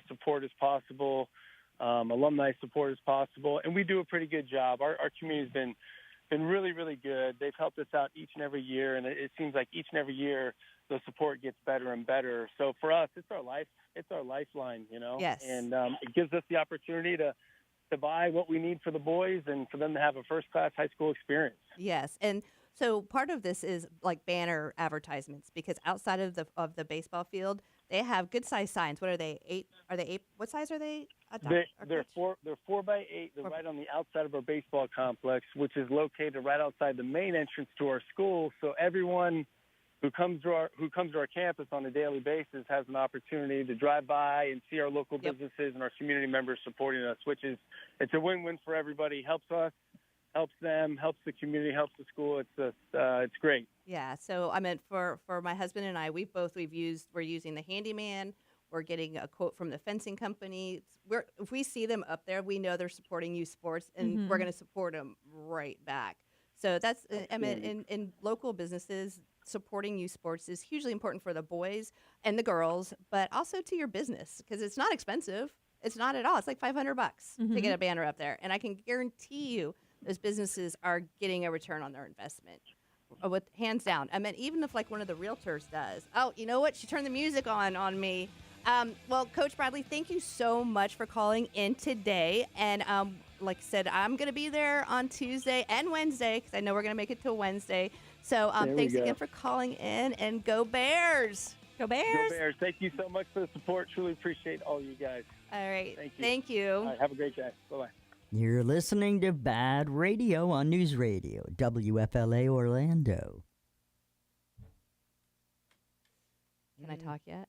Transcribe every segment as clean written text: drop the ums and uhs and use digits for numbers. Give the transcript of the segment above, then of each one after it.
support as possible, alumni support as possible, and we do a pretty good job. Our community's been really, really good. They've helped us out each and every year, and it seems like each and every year the support gets better and better. So for us, it's our lifeline, Yes. And it gives us the opportunity to buy what we need for the boys and for them to have a first-class high school experience. Yes, and so part of this is like banner advertisements, because outside of the baseball field, they have good size signs. What are they? 8? Are they 8? What size are they? They're 4x8. They're right on the outside of our baseball complex, which is located right outside the main entrance to our school. So everyone who comes to our campus on a daily basis has an opportunity to drive by and see our local businesses and our community members supporting us, which is it's a win-win for everybody. Helps us, helps them, helps the community, helps the school. It's great. Yeah. So I meant for my husband and I, we're using the handyman. We're getting a quote from the fencing company. If we see them up there, we know they're supporting youth sports, and we're going to support them right back. So that's, in local businesses, supporting youth sports is hugely important for the boys and the girls, but also to your business, because it's not expensive. It's not at all. It's like $500 to get a banner up there. And I can guarantee you those businesses are getting a return on their investment. With hands down. I mean, even if like one of the realtors does. Oh, you know what? She turned the music on me. Well, Coach Bradley, thank you so much for calling in today. And like I said, I'm going to be there on Tuesday and Wednesday, because I know we're going to make it till Wednesday. So thanks again for calling in, and go Bears. Go Bears. Go Bears. Thank you so much for the support. Truly appreciate all you guys. All right. Thank you. All right, have a great day. Bye-bye. You're listening to Bad Radio on News Radio, WFLA Orlando. Can I talk yet?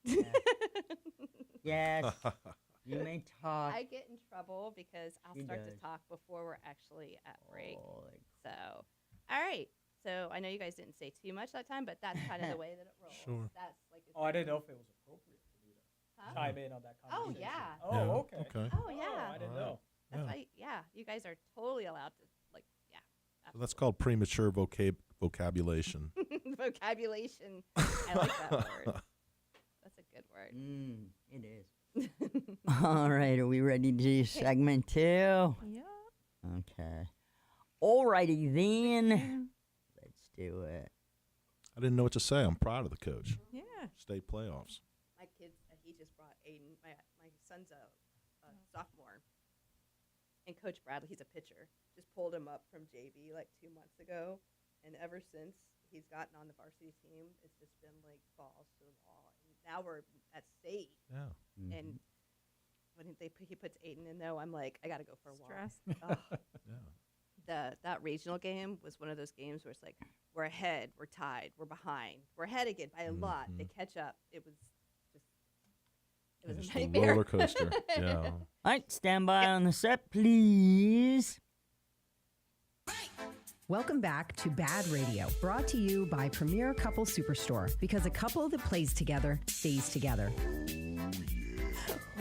Yeah. Yes. You may talk. I get in trouble because I'll start to talk before we're actually at break. So, all right. So I know you guys didn't say too much that time, but that's kind of the way that it rolls. Sure. That's like. I didn't know if it was appropriate for me to chime in on that conversation. Oh, yeah. Oh, okay. Oh, yeah. I didn't know. That's why, you guys are totally allowed to, So that's called premature vocabulation. Vocabulation. I like that word. That's a good word. It is. All right, are we ready to do segment 2? Yeah. Okay. All righty then. Let's do it. I didn't know what to say. I'm proud of the coach. Yeah. State playoffs. My kids, he just brought Aiden. My son's a sophomore. And Coach Bradley, he's a pitcher, just pulled him up from JV like 2 months ago. And ever since he's gotten on the varsity team, it's just been like balls to the wall. And now we're at state. Yeah. And when he puts Aiden in, though, I'm like, I got to go for a walk. Yeah. That regional game was one of those games where it's like, we're ahead, we're tied, we're behind, we're ahead again by a lot. They catch up. It was Just a a nightmare. roller coaster. Yeah. All right, stand by on the set, please. Welcome back to Bad Radio, brought to you by Premier Couple Superstore, because a couple that plays together stays together.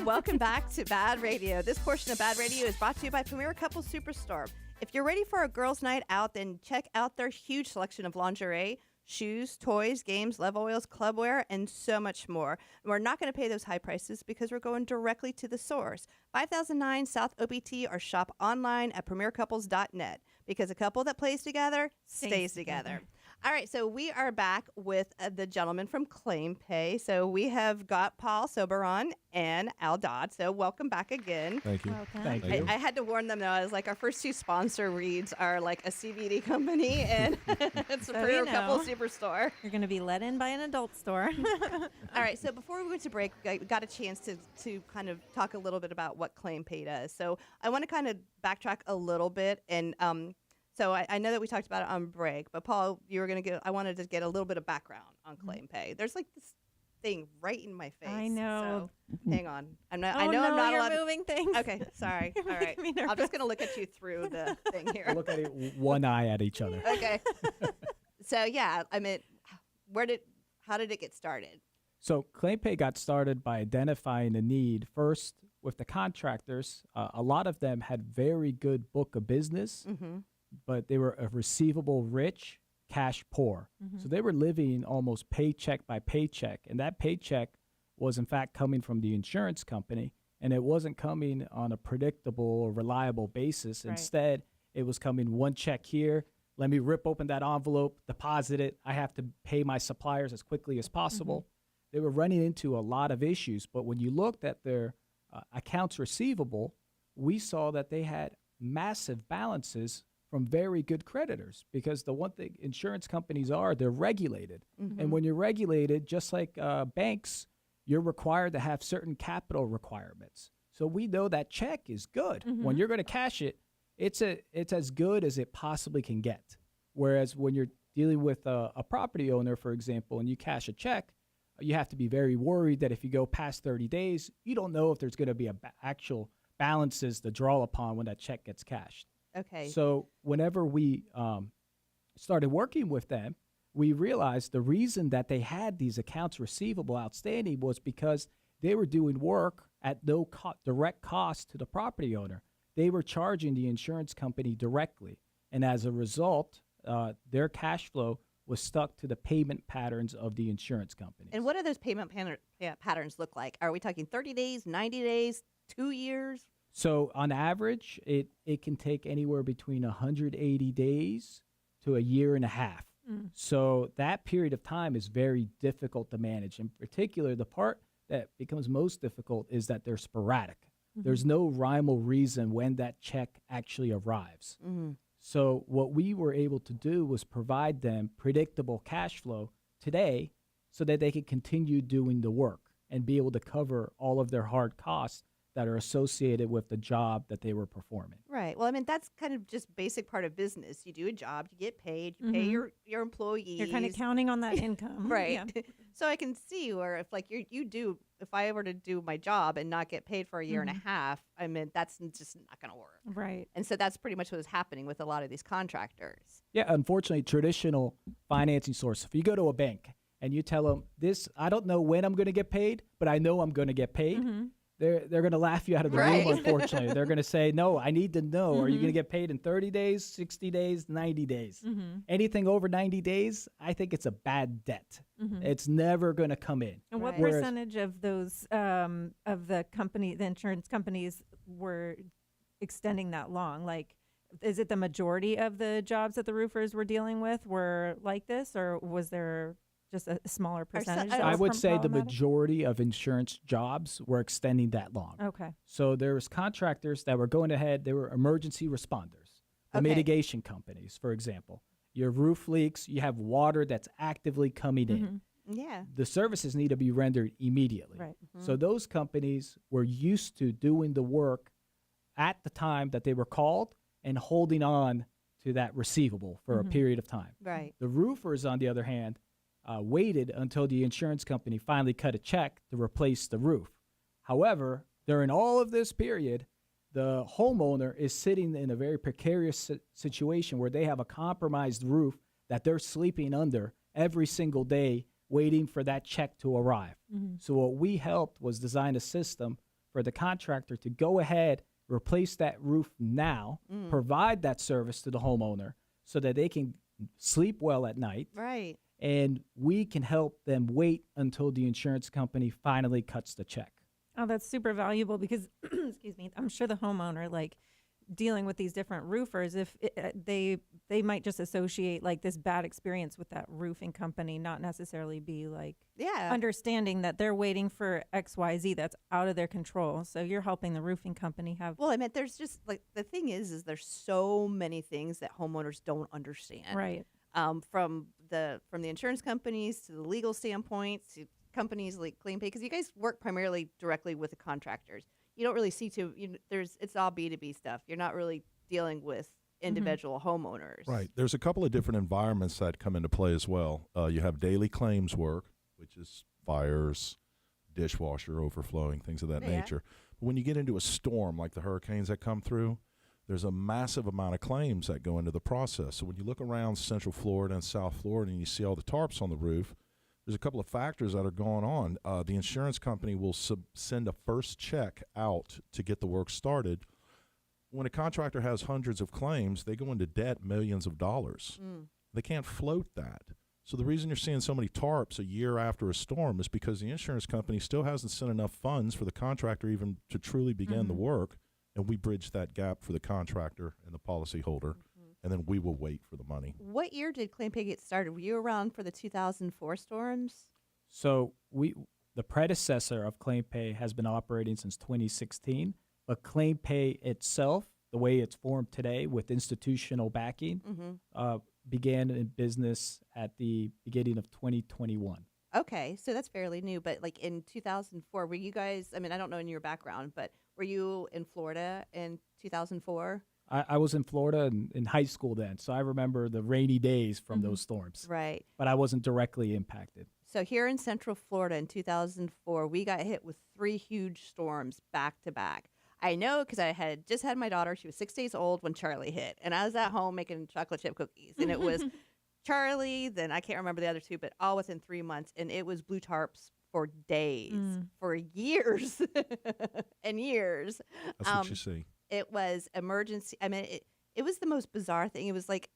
Welcome back to Bad Radio. This portion of Bad Radio is brought to you by Premier Couple Superstore. If you're ready for a girls' night out, then check out their huge selection of lingerie, shoes, toys, games, love oils, clubwear, and so much more. And we're not going to pay those high prices because we're going directly to the source. 5009 South OPT, or shop online at premiercouples.net, because a couple that plays together stays together. All right, so we are back with the gentleman from Claim Pay. So we have got Paul Soberon and Al Dodd. So welcome back again. Thank you. Thank you. I had to warn them, though. I was like, our first 2 sponsor reads are like a CBD company, and it's a Premier Couple Superstore. You're going to be let in by an adult store. All right, so before we went to break, I got a chance to kind of talk a little bit about what Claim Pay does. So I want to kind of backtrack a little bit, and so I know that we talked about it on break, but Paul, I wanted to get a little bit of background on Claim Pay. There's like this thing right in my face. I know. So hang on. I know I'm not allowed to moving things. Okay, sorry. All right. I'm just going to look at you through the thing here. Look at it, one eye at each other. Okay. So yeah, I mean, how did it get started? So ClaimPay got started by identifying the need first with the contractors. A lot of them had very good book of business, but they were a receivable rich, cash poor. So they were living almost paycheck by paycheck, and that paycheck was in fact coming from the insurance company, and it wasn't coming on a predictable or reliable basis. Right. Instead, it was coming one check here. Let me rip open that envelope, deposit it. I have to pay my suppliers as quickly as possible. They were running into a lot of issues, but when you looked at their accounts receivable, we saw that they had massive balances from very good creditors, because the one thing insurance companies are, they're regulated. And when you're regulated, just like banks, you're required to have certain capital requirements. So we know that check is good. When you're going to cash it, it's as good as it possibly can get. Whereas when you're dealing with a property owner, for example, and you cash a check, you have to be very worried that if you go past 30 days, you don't know if there's going to be actual balances to draw upon when that check gets cashed. Okay. So whenever we started working with them, we realized the reason that they had these accounts receivable outstanding was because they were doing work at no direct cost to the property owner. They were charging the insurance company directly. And as a result, their cash flow was stuck to the payment patterns of the insurance companies. And what do those payment patterns look like? Are we talking 30 days, 90 days, 2 years? So on average, it can take anywhere between 180 days to a year and a half. So that period of time is very difficult to manage. In particular, the part that becomes most difficult is that they're sporadic. There's no rhyme or reason when that check actually arrives. So what we were able to do was provide them predictable cash flow today so that they could continue doing the work and be able to cover all of their hard costs that are associated with the job that they were performing. Right. Well, I mean, that's kind of just basic part of business. You do a job, you get paid, you pay your employees. You're kind of counting on that income. Right. Yeah. So I can see where if like if I were to do my job and not get paid for a year and a half, I mean, that's just not going to work. Right. And so that's pretty much what was happening with a lot of these contractors. Yeah, unfortunately, traditional financing source, if you go to a bank and you tell them this, I don't know when I'm going to get paid, but I know I'm going to get paid. They're going to laugh you out of the room, unfortunately. They're going to say, no, I need to know. Are you going to get paid in 30 days, 60 days, 90 days? Anything over 90 days, I think it's a bad debt. It's never going to come in. And what Right. percentage of those of the insurance companies were extending that long? Like, is it the majority of the jobs that the roofers were dealing with were like this, or was there just a smaller percentage? that I was would say the problematic? majority of insurance jobs were extending that long. Okay. So there was contractors that were going ahead. They were emergency responders, the Okay. mitigation companies, for example. Your roof leaks, you have water that's actively coming in. Yeah. The services need to be rendered immediately. Right. So those companies were used to doing the work at the time that they were called and holding on to that receivable for a period of time. Right. The roofers, on the other hand, waited until the insurance company finally cut a check to replace the roof. However, during all of this period, the homeowner is sitting in a very precarious situation where they have a compromised roof that they're sleeping under every single day, waiting for that check to arrive. So what we helped was design a system for the contractor to go ahead, replace that roof now, provide that service to the homeowner so that they can sleep well at night. Right. And we can help them wait until the insurance company finally cuts the check. Oh, that's super valuable because, excuse me, I'm sure the homeowner, like dealing with these different roofers, if they might just associate like this bad experience with that roofing company, not necessarily be like Yeah. understanding that they're waiting for XYZ that's out of their control. So you're helping the roofing company have. Well, I mean, there's just like the thing is there's so many things that homeowners don't understand. Right. From the insurance companies to the legal standpoint to companies like CleanPay, because you guys work primarily directly with the contractors. You don't really see it's all B2B stuff. You're not really dealing with individual homeowners. Right. There's a couple of different environments that come into play as well. You have daily claims work, which is fires, dishwasher overflowing, things of that Yeah. nature. But when you get into a storm like the hurricanes that come through, there's a massive amount of claims that go into the process. So when you look around Central Florida and South Florida and you see all the tarps on the roof, there's a couple of factors that are going on. The insurance company will send a first check out to get the work started. When a contractor has hundreds of claims, they go into debt millions of dollars. They can't float that. So the reason you're seeing so many tarps a year after a storm is because the insurance company still hasn't sent enough funds for the contractor even to truly begin the work, and we bridge that gap for the contractor and the policyholder, and then we will wait for the money. What year did ClaimPay get started? Were you around for the 2004 storms? So the predecessor of ClaimPay has been operating since 2016, but ClaimPay itself, the way it's formed today with institutional backing, began in business at the beginning of 2021. Okay, so that's fairly new. But like in 2004, were you guys? I mean, I don't know in your background, but were you in Florida in 2004? I was in Florida in high school then, so I remember the rainy days from those storms. Right. But I wasn't directly impacted. So here in Central Florida in 2004, we got hit with 3 huge storms back to back. I know because I had just had my daughter. She was 6 days old when Charlie hit. And I was at home making chocolate chip cookies. And it was Charlie, then I can't remember the other 2, but all within 3 months. And it was blue tarps for days, for years and years. That's what you see. It was emergency. I mean, it was the most bizarre thing. It was like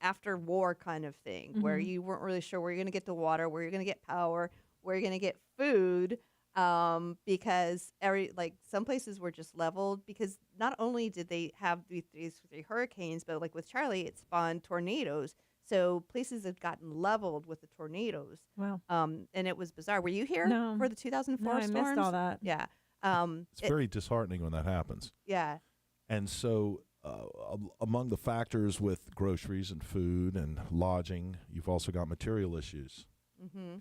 after war kind of thing where you weren't really sure where you're going to get the water, where you're going to get power, where you're going to get food. Because some places were just leveled because not only did they have these 3 hurricanes, but like with Charlie, it spawned tornadoes. So places had gotten leveled with the tornadoes. Wow. And it was bizarre. Were you here for the 2004 No, storms? I missed all that. Yeah. It's very disheartening when that happens. Yeah. And so among the factors with groceries and food and lodging, you've also got material issues.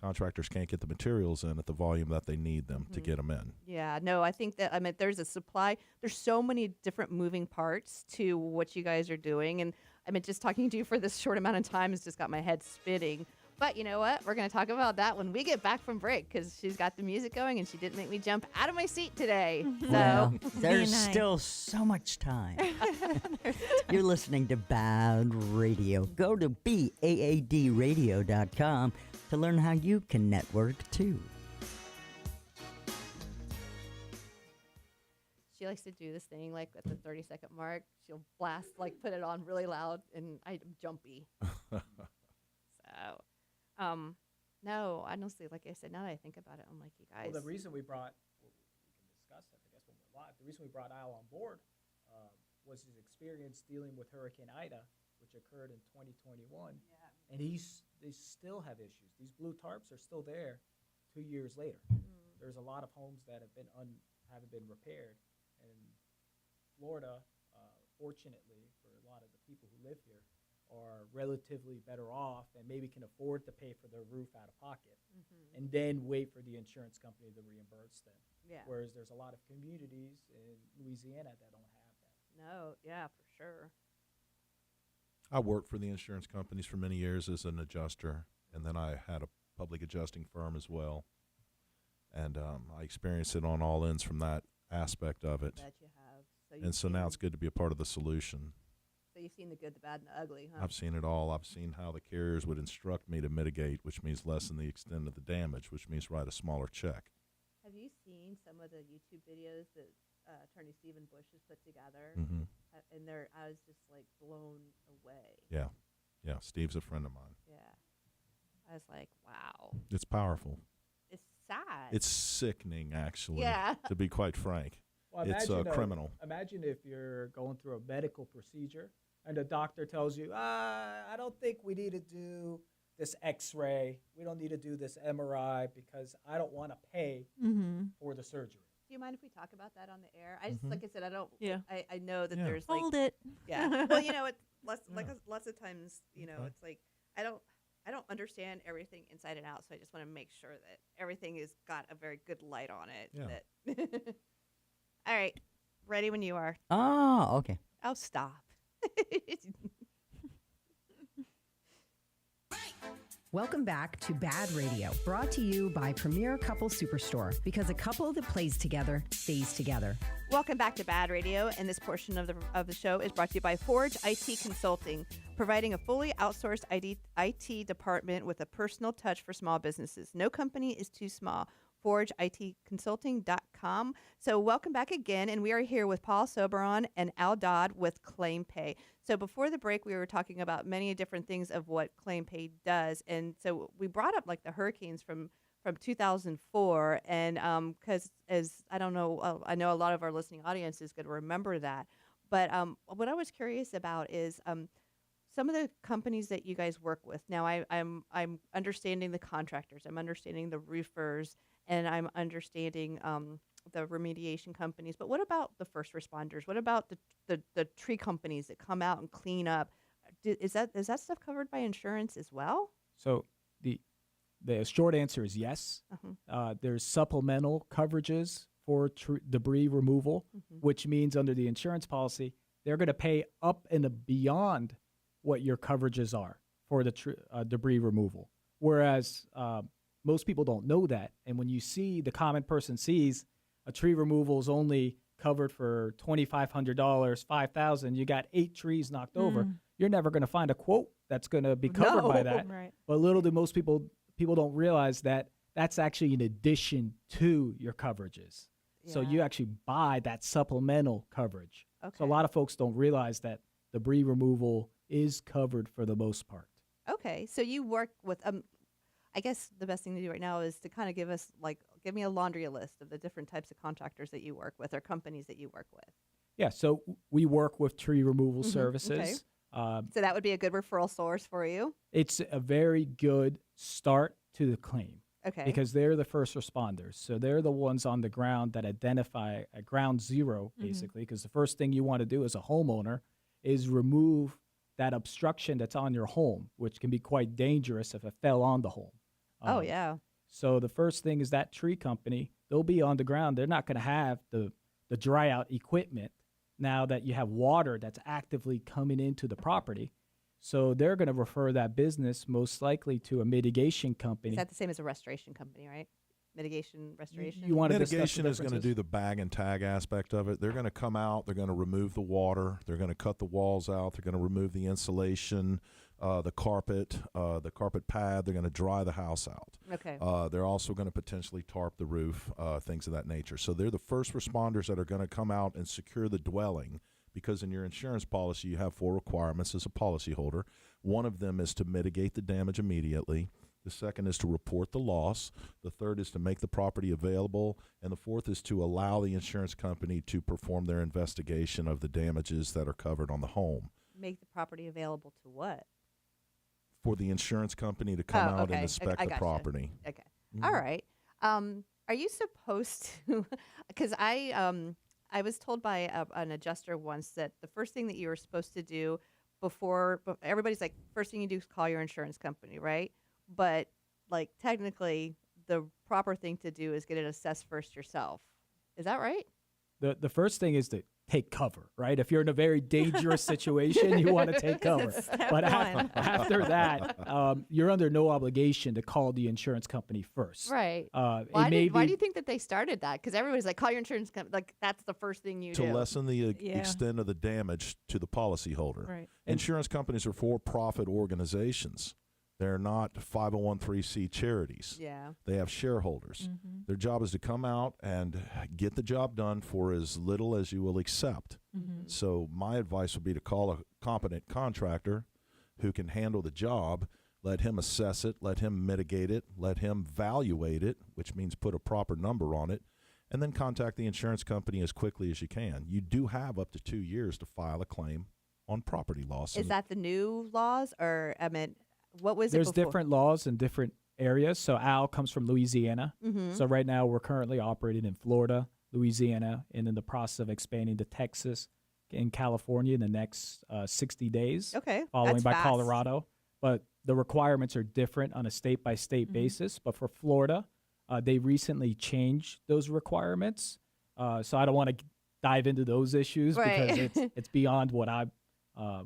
Contractors can't get the materials in at the volume that they need them to get them in. Yeah, no, I think that, there's a supply. There's so many different moving parts to what you guys are doing. And just talking to you for this short amount of time has just got my head spinning. But you know what? We're going to talk about that when we get back from break because she's got the music going and she didn't make me jump out of my seat today. Well, So there's still so much time. You're listening to Bad Radio. Go to BaaDRadio.com to learn how you can network too. she likes to do this thing like at the 30-second mark. She'll blast, put it on really loud, and I'm jumpy. No, honestly, like I said, now that I think about it, I'm like, you guys. Well, the reason we brought, we can discuss that, I guess, when we're live. The reason we brought Al on board was his experience dealing with Hurricane Ida, which occurred in 2021. Yeah. And they still have issues. These blue tarps are still there 2 years later. There's a lot of homes that have haven't been repaired. And Florida, fortunately, for a lot of the people who live here, are relatively better off and maybe can afford to pay for their roof out of pocket and then wait for the insurance company to reimburse them. Yeah. Whereas there's a lot of communities in Louisiana that don't have that. No, yeah, for sure. I worked for the insurance companies for many years as an adjuster, and then I had a public adjusting firm as well. And I experienced it on all ends from that aspect of it. That you have. And so now it's good to be a part of the solution. So you've seen the good, the bad, and the ugly, huh? I've seen it all. I've seen how the carriers would instruct me to mitigate, which means lessen the extent of the damage, which means write a smaller check. Have you seen some of the YouTube videos that Attorney Stephen Bush has put together? Mm-hmm. And I was just blown away. Yeah. Yeah. Steve's a friend of mine. Yeah. I was like, wow. It's powerful. It's sad. It's sickening, actually. Yeah. To be quite frank. Well, it's criminal. Imagine if you're going through a medical procedure and the doctor tells you, I don't think we need to do this x-ray. We don't need to do this MRI because I don't want to pay for the surgery. Do you mind if we talk about that on the air? I just, like I said, I don't. Yeah. I know that there's Hold it. Yeah. Well, it's lots of times, it's like I don't understand everything inside and out, so I just want to make sure that everything has got a very good light on it. Yeah. That all right, ready when you are. Oh, okay. Oh, stop. Welcome back to Bad Radio, brought to you by Premier Couple Superstore, because a couple that plays together stays together. Welcome back to Bad Radio, and this portion of the show is brought to you by Forge IT Consulting, providing a fully outsourced IT department with a personal touch for small businesses. No company is too small. forgeitconsulting.com. So welcome back again, and we are here with Paul Soberon and Al Dodd with Claim Pay. So before the break, we were talking about many different things of what Claim Pay does, and so we brought up like the hurricanes from 2004, and because as I don't know, I know a lot of our listening audience is going to remember that, but what I was curious about is some of the companies that you guys work with. Now, I'm understanding the contractors, I'm understanding the roofers, and I'm understanding the remediation companies. But what about the first responders? What about the tree companies that come out and clean up? Is that stuff covered by insurance as well? So the short answer is yes. There's supplemental coverages for debris removal, which means under the insurance policy, they're going to pay up and beyond what your coverages are for the debris removal. Whereas most people don't know that. And when you see, the common person sees a tree removal is only covered for $2,500, $5,000, you got 8 trees knocked over, you're never going to find a quote that's going to be covered by that. Right. But little do most people don't realize that that's actually in addition to your coverages. Yeah. So you actually buy that supplemental coverage. Okay. So a lot of folks don't realize that debris removal is covered for the most part. Okay, so you work with I guess the best thing to do right now is to kind of give me a laundry list of the different types of contractors that you work with or companies that you work with. Yeah, so we work with tree removal services. Okay. So that would be a good referral source for you? It's a very good start to the claim. Okay. Because they're the first responders. So they're the ones on the ground that identify at ground zero, basically, because the first thing you want to do as a homeowner is remove that obstruction that's on your home, which can be quite dangerous if it fell on the home. Oh, yeah. So the first thing is that tree company, they'll be on the ground. They're not going to have the dry out equipment now that you have water that's actively coming into the property. So they're going to refer that business most likely to a mitigation company. Is that the same as a restoration company, right? Mitigation, restoration? You want to Mitigation is going to do the bag and tag aspect of it. They're going to come out. They're going to remove the water. They're going to cut the walls out. They're going to remove the insulation, the carpet pad. They're going to dry the house out. Okay. They're also going to potentially tarp the roof, things of that nature. So they're the first responders that are going to come out and secure the dwelling, because in your insurance policy you have 4 requirements as a policyholder. One of them is to mitigate the damage immediately. The second is to report the loss. The third is to make the property available. And the fourth is to allow the insurance company to perform their investigation of the damages that are covered on the home. Make the property available to what? For the insurance company to come out okay. and inspect I the gotcha. property. Okay. All right. Are you supposed to, because I was told by an adjuster once that the first thing that you were supposed to do before everybody's like, first thing you do is call your insurance company, right? But like technically the proper thing to do is get it assessed first yourself. Is that right? The first thing is to take cover, right? If you're in a very dangerous situation, you want to take cover. But after that, you're under no obligation to call the insurance company first. Right. Why do you think that they started that? Because everybody's like, call your insurance company. Like, that's the first thing you do. To lessen the extent of the damage to the policyholder. Right. Insurance companies are for-profit organizations. They're not 501(c) charities. Yeah. They have shareholders. Their job is to come out and get the job done for as little as you will accept. So my advice would be to call a competent contractor who can handle the job, let him assess it, let him mitigate it, let him valuate it, which means put a proper number on it, and then contact the insurance company as quickly as you can. You do have up to 2 years to file a claim on property loss. Is that the new laws, or I mean, what was There's it before? different laws in different areas. So Al comes from Louisiana. So right now we're currently operating in Florida, Louisiana, and in the process of expanding to Texas and California in the next 60 days. Okay, following that's by fast. Colorado. But the requirements are different on a state-by-state basis. But for Florida, they recently changed those requirements. So I don't want to dive into those issues because it's beyond what I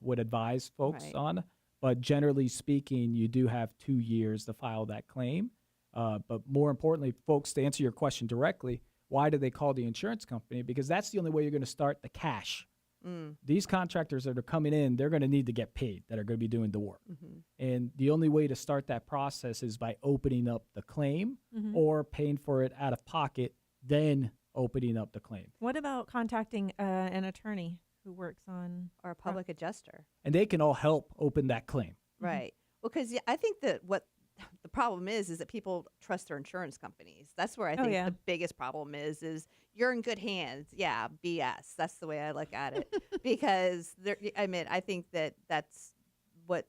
would advise folks on. But generally speaking, you do have 2 years to file that claim. But more importantly, folks, to answer your question directly, why do they call the insurance company? Because that's the only way you're going to start the cash These contractors that are coming in, they're going to need to get paid that are going to be doing the work. And the only way to start that process is by opening up the claim or paying for it out of pocket, then opening up the claim. What about contacting an attorney who works on Or a public adjuster. And they can all help open that claim. Right. Well, because I think that what the problem is that people trust their insurance companies. That's where I think the biggest problem is you're in good hands. Yeah, BS. That's the way I look at it. Because I think that's what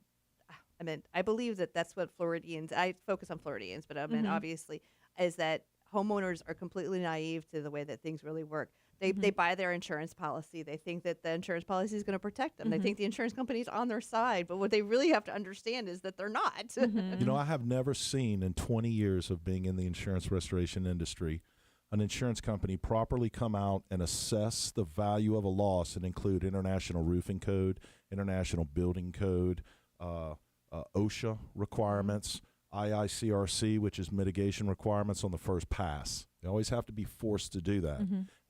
I believe that that's what Floridians. I focus on Floridians, but obviously is that homeowners are completely naive to the way that things really work. They buy their insurance policy. They think that the insurance policy is going to protect them. They think the insurance company's on their side. But what they really have to understand is that they're not. You know, I have never seen in 20 years of being in the insurance restoration industry an insurance company properly come out and assess the value of a loss and include International Roofing Code, International Building Code, OSHA requirements, IICRC, which is mitigation requirements on the first pass. They always have to be forced to do that.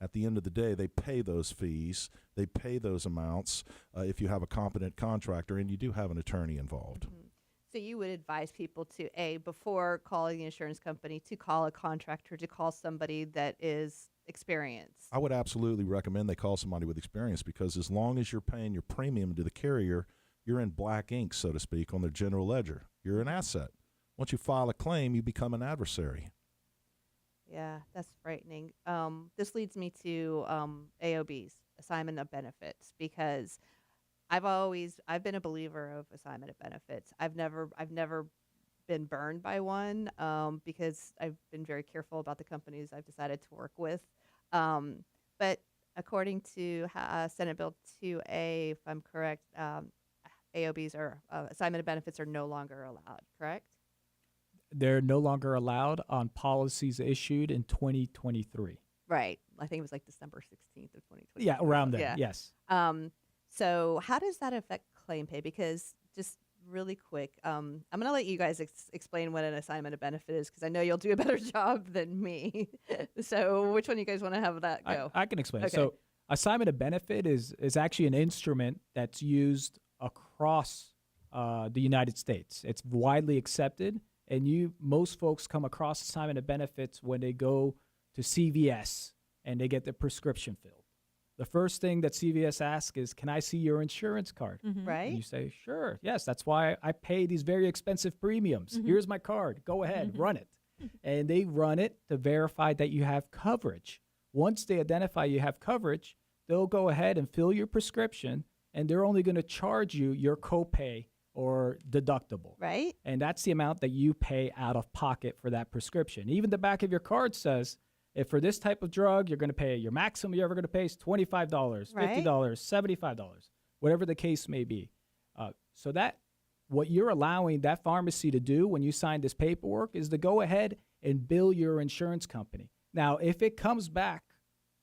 At the end of the day, they pay those fees. They pay those amounts if you have a competent contractor and you do have an attorney involved. So you would advise people to, before calling the insurance company, to call a contractor, to call somebody that is experienced. I would absolutely recommend they call somebody with experience, because as long as you're paying your premium to the carrier, you're in black ink, so to speak, on their general ledger. You're an asset. Once you file a claim, you become an adversary. Yeah, that's frightening. This leads me to AOBs, assignment of benefits, because I've been a believer of assignment of benefits. I've never been burned by one because I've been very careful about the companies I've decided to work with. But according to Senate Bill 2A, if I'm correct, AOBs or assignment of benefits are no longer allowed, correct? They're no longer allowed on policies issued in 2023. Right. I think it was like December 16th of 2020. Yeah, around there, yes. So how does that affect claim pay? Because just really quick, I'm going to let you guys explain what an assignment of benefit is, because I know you'll do a better job than me. So which one you guys want to have that go? I can explain. Okay. So assignment of benefit is actually an instrument that's used across the United States. It's widely accepted, and most folks come across assignment of benefits when they go to CVS and they get their prescription filled. The first thing that CVS asks is, can I see your insurance card? Right. And you say, sure. Yes, that's why I pay these very expensive premiums. Here's my card. Go ahead, run it. And they run it to verify that you have coverage. Once they identify you have coverage, they'll go ahead and fill your prescription, and they're only going to charge you your copay or deductible. Right. And that's the amount that you pay out of pocket for that prescription. Even the back of your card says, if for this type of drug, you're going to pay, your maximum you're ever going to pay is $25, $50, $75, whatever the case may be. So that what you're allowing that pharmacy to do when you sign this paperwork is to go ahead and bill your insurance company. Now, if it comes back,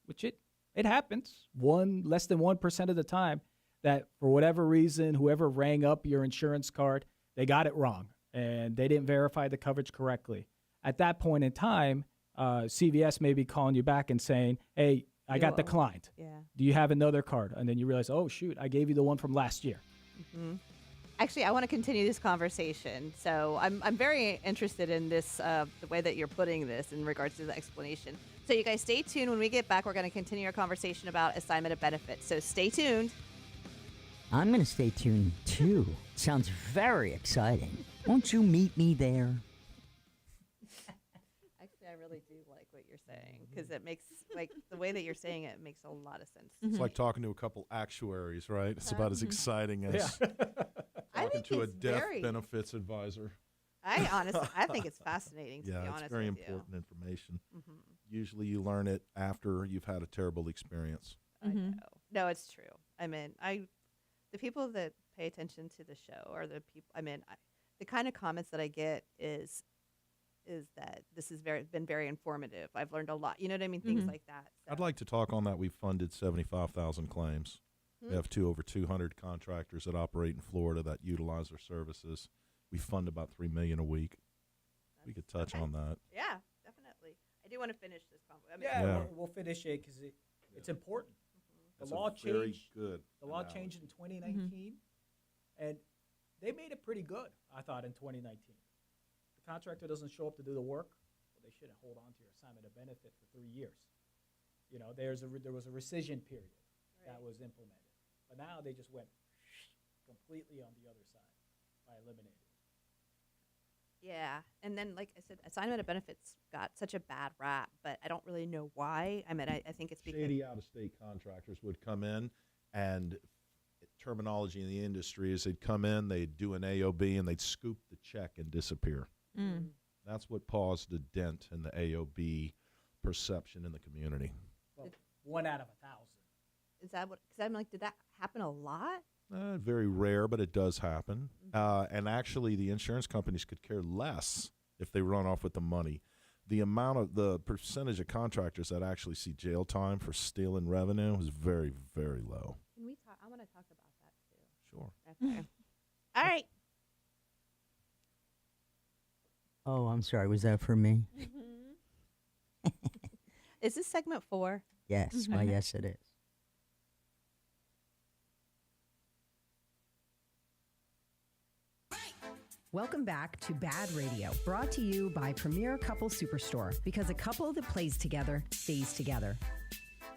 which it happens less than 1% of the time, that for whatever reason, whoever rang up your insurance card, they got it wrong and they didn't verify the coverage correctly. At that point in time, CVS may be calling you back and saying, hey, I got declined. Yeah. Do you have another card? And then you realize, oh, shoot, I gave you the one from last year. Actually, I want to continue this conversation. So I'm very interested in this, the way that you're putting this in regards to the explanation. So you guys stay tuned. When we get back, we're going to continue our conversation about assignment of benefits. So stay tuned. I'm going to stay tuned, too. Sounds very exciting. Won't you meet me there? Actually, I really do like what you're saying, because it makes, like, the way that you're saying it makes a lot of sense. It's like talking to a couple actuaries, right? It's about as exciting as talking to a death benefits advisor. I think it's fascinating, to be honest it's very with important information. Usually you learn it after you've had a terrible experience. I know. No, it's true. I mean, the people that pay attention to the show are the people, the kind of comments that I get is that this has been very informative. I've learned a lot. You know what I mean? Things like that. So. I'd like to talk on that. We've funded 75,000 claims. We have over 200 contractors that operate in Florida that utilize our services. We fund about $3 million a week. We could touch on that. Yeah, definitely. I do want to finish this conversation. We'll finish it because it's important. The That's law a very changed. good The law analogy. changed in 2019, and they made it pretty good, I thought, in 2019. The contractor doesn't show up to do the work, well, they shouldn't hold on to your assignment of benefit for 3 years. You know, there was a rescission period that was implemented. But now they just went completely on the other side by eliminating it. Yeah, and then like I said, assignment of benefits got such a bad rap, but I don't really know why. I mean, I think it's because Shady out-of-state contractors would come in, and terminology in the industry is they'd come in, they'd do an AOB, and they'd scoop the check and disappear. That's what caused a dent in the AOB perception in the community. Well, 1 out of 1,000. is that what? Because I'm like, did that happen a lot? Very rare, but it does happen. And actually, the insurance companies could care less if they run off with the money. The percentage of contractors that actually see jail time for stealing revenue is very, very low. Can we talk? I want to talk about that too. Sure. Okay. All right. Oh, I'm sorry. Was that for me? Is this segment 4? Yes. Why, yes, it is. Welcome back to Bad Radio, brought to you by Premier Couple Superstore, because a couple that plays together stays together.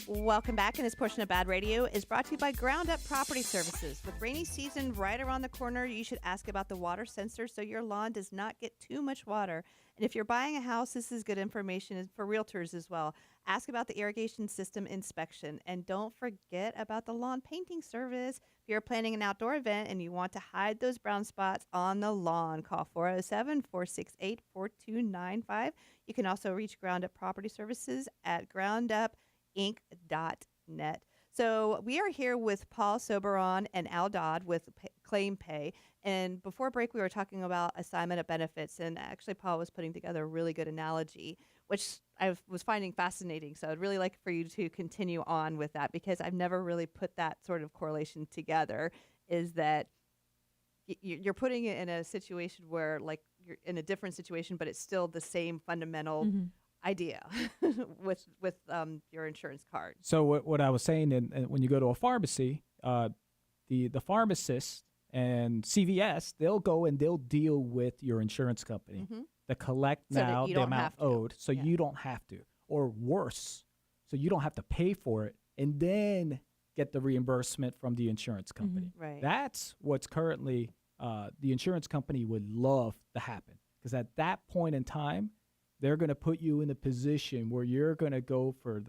Welcome back, and this portion of Bad Radio is brought to you by Ground Up Property Services. With rainy season right around the corner, you should ask about the water sensor so your lawn does not get too much water. And if you're buying a house, this is good information for realtors as well. Ask about the irrigation system inspection, and don't forget about the lawn painting service. If you're planning an outdoor event and you want to hide those brown spots on the lawn, call 407-468-4295. You can also reach Ground Up Property Services at groundupinc.net. So we are here with Paul Soberon and Al Dodd with Claim Pay. And before break, we were talking about assignment of benefits. And actually, Paul was putting together a really good analogy, which I was finding fascinating. So I'd really like for you to continue on with that, because I've never really put that sort of correlation together, is that you're putting it in a situation where, like, you're in a different situation, but it's still the same fundamental idea with your insurance card. So what I was saying, and when you go to a pharmacy, the pharmacist and CVS, they'll go and they'll deal with your insurance company to collect So that now you the don't amount have to. owed, so you don't have to, or worse, so you don't have to pay for it and then get the reimbursement from the insurance company. Right. That's what's currently the insurance company would love to happen, because at that point in time, they're going to put you in a position where you're going to go for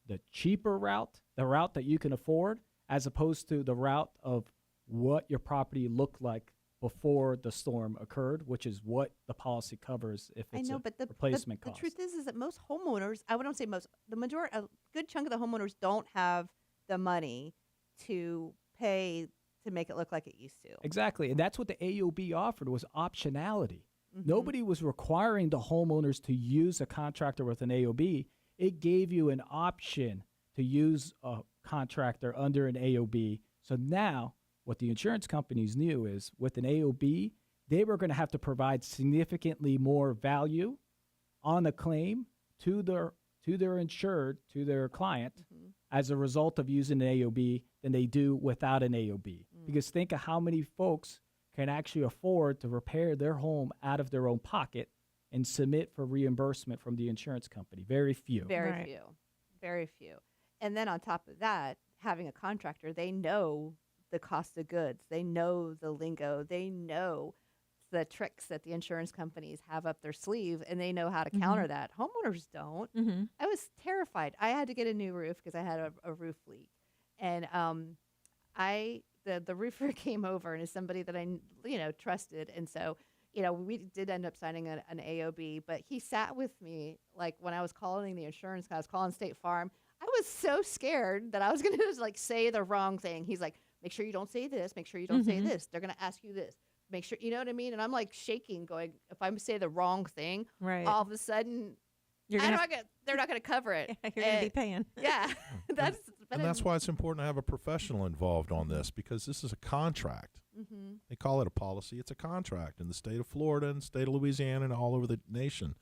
the cheaper route, the route that you can afford, as opposed to the route of what your property looked like before the storm occurred, which is what the policy covers if it's a replacement cost. The truth is that most homeowners, I wouldn't say most, a good chunk of the homeowners don't have the money to pay to make it look like it used to. Exactly, and that's what the AOB offered, was optionality. Nobody was requiring the homeowners to use a contractor with an AOB. It gave you an option to use a contractor under an AOB. So now what the insurance companies knew is, with an AOB, they were going to have to provide significantly more value on a claim to their insured, to their client, as a result of using an AOB than they do without an AOB. Because think of how many folks can actually afford to repair their home out of their own pocket and submit for reimbursement from the insurance company. Very few. Very few. And then on top of that, having a contractor, they know the cost of goods. They know the lingo. They know the tricks that the insurance companies have up their sleeve, and they know how to counter that. Homeowners don't. I was terrified. I had to get a new roof because I had a roof leak. And the roofer came over, and is somebody that I trusted. And so, we did end up signing an AOB, but he sat with me, like, when I was calling the insurance guy, I was calling State Farm. I was so scared that I was going to say the wrong thing. He's like, make sure you don't say this. Make sure you don't say this. They're going to ask you this. Make sure, you know what I mean? And I'm like shaking, going, if I say the wrong thing, all of a sudden, they're not going to cover it. You're going to be paying. Yeah. That's why it's important to have a professional involved on this, because this is a contract. They call it a policy. It's a contract in the state of Florida and state of Louisiana and all over the nation.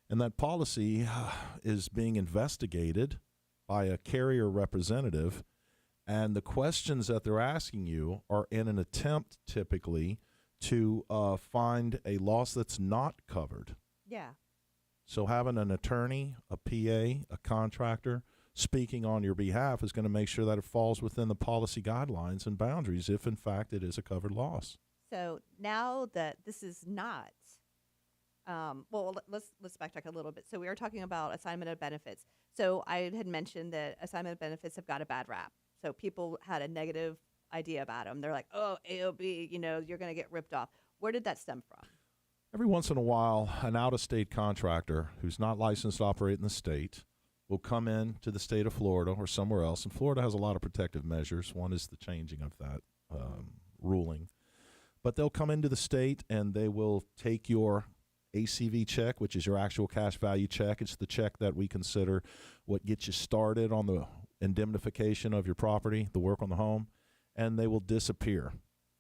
And that policy is being investigated by a carrier representative, and the questions that they're asking you are in an attempt typically to find a loss that's not covered. Yeah. So having an attorney, a PA, a contractor speaking on your behalf is going to make sure that it falls within the policy guidelines and boundaries if, in fact, it is a covered loss. So now that this is not, let's backtrack a little bit. So we were talking about assignment of benefits. So I had mentioned that assignment of benefits have got a bad rap. So people had a negative idea about them. They're like, oh, AOB, you're going to get ripped off. Where did that stem from? Every once in a while, an out-of-state contractor who's not licensed to operate in the state will come in to the state of Florida or somewhere else. And Florida has a lot of protective measures. One is the changing of that ruling. But they'll come into the state and they will take your ACV check, which is your actual cash value check. It's the check that we consider what gets you started on the indemnification of your property, the work on the home, and they will disappear.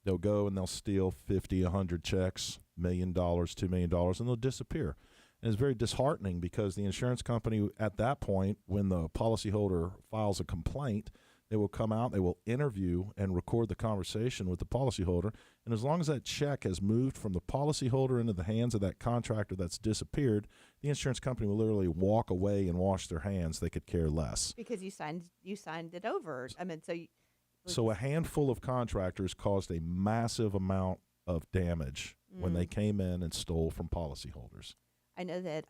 They'll go and they'll steal 50, 100 checks, $1 million, $2 million, and they'll disappear. And it's very disheartening because the insurance company at that point, when the policyholder files a complaint, they will come out, they will interview and record the conversation with the policyholder. And as long as that check has moved from the policyholder into the hands of that contractor that's disappeared, the insurance company will literally walk away and wash their hands. They could care less. Because you signed it over. I mean, So a handful of contractors caused a massive amount of damage when they came in and stole from policyholders. I know that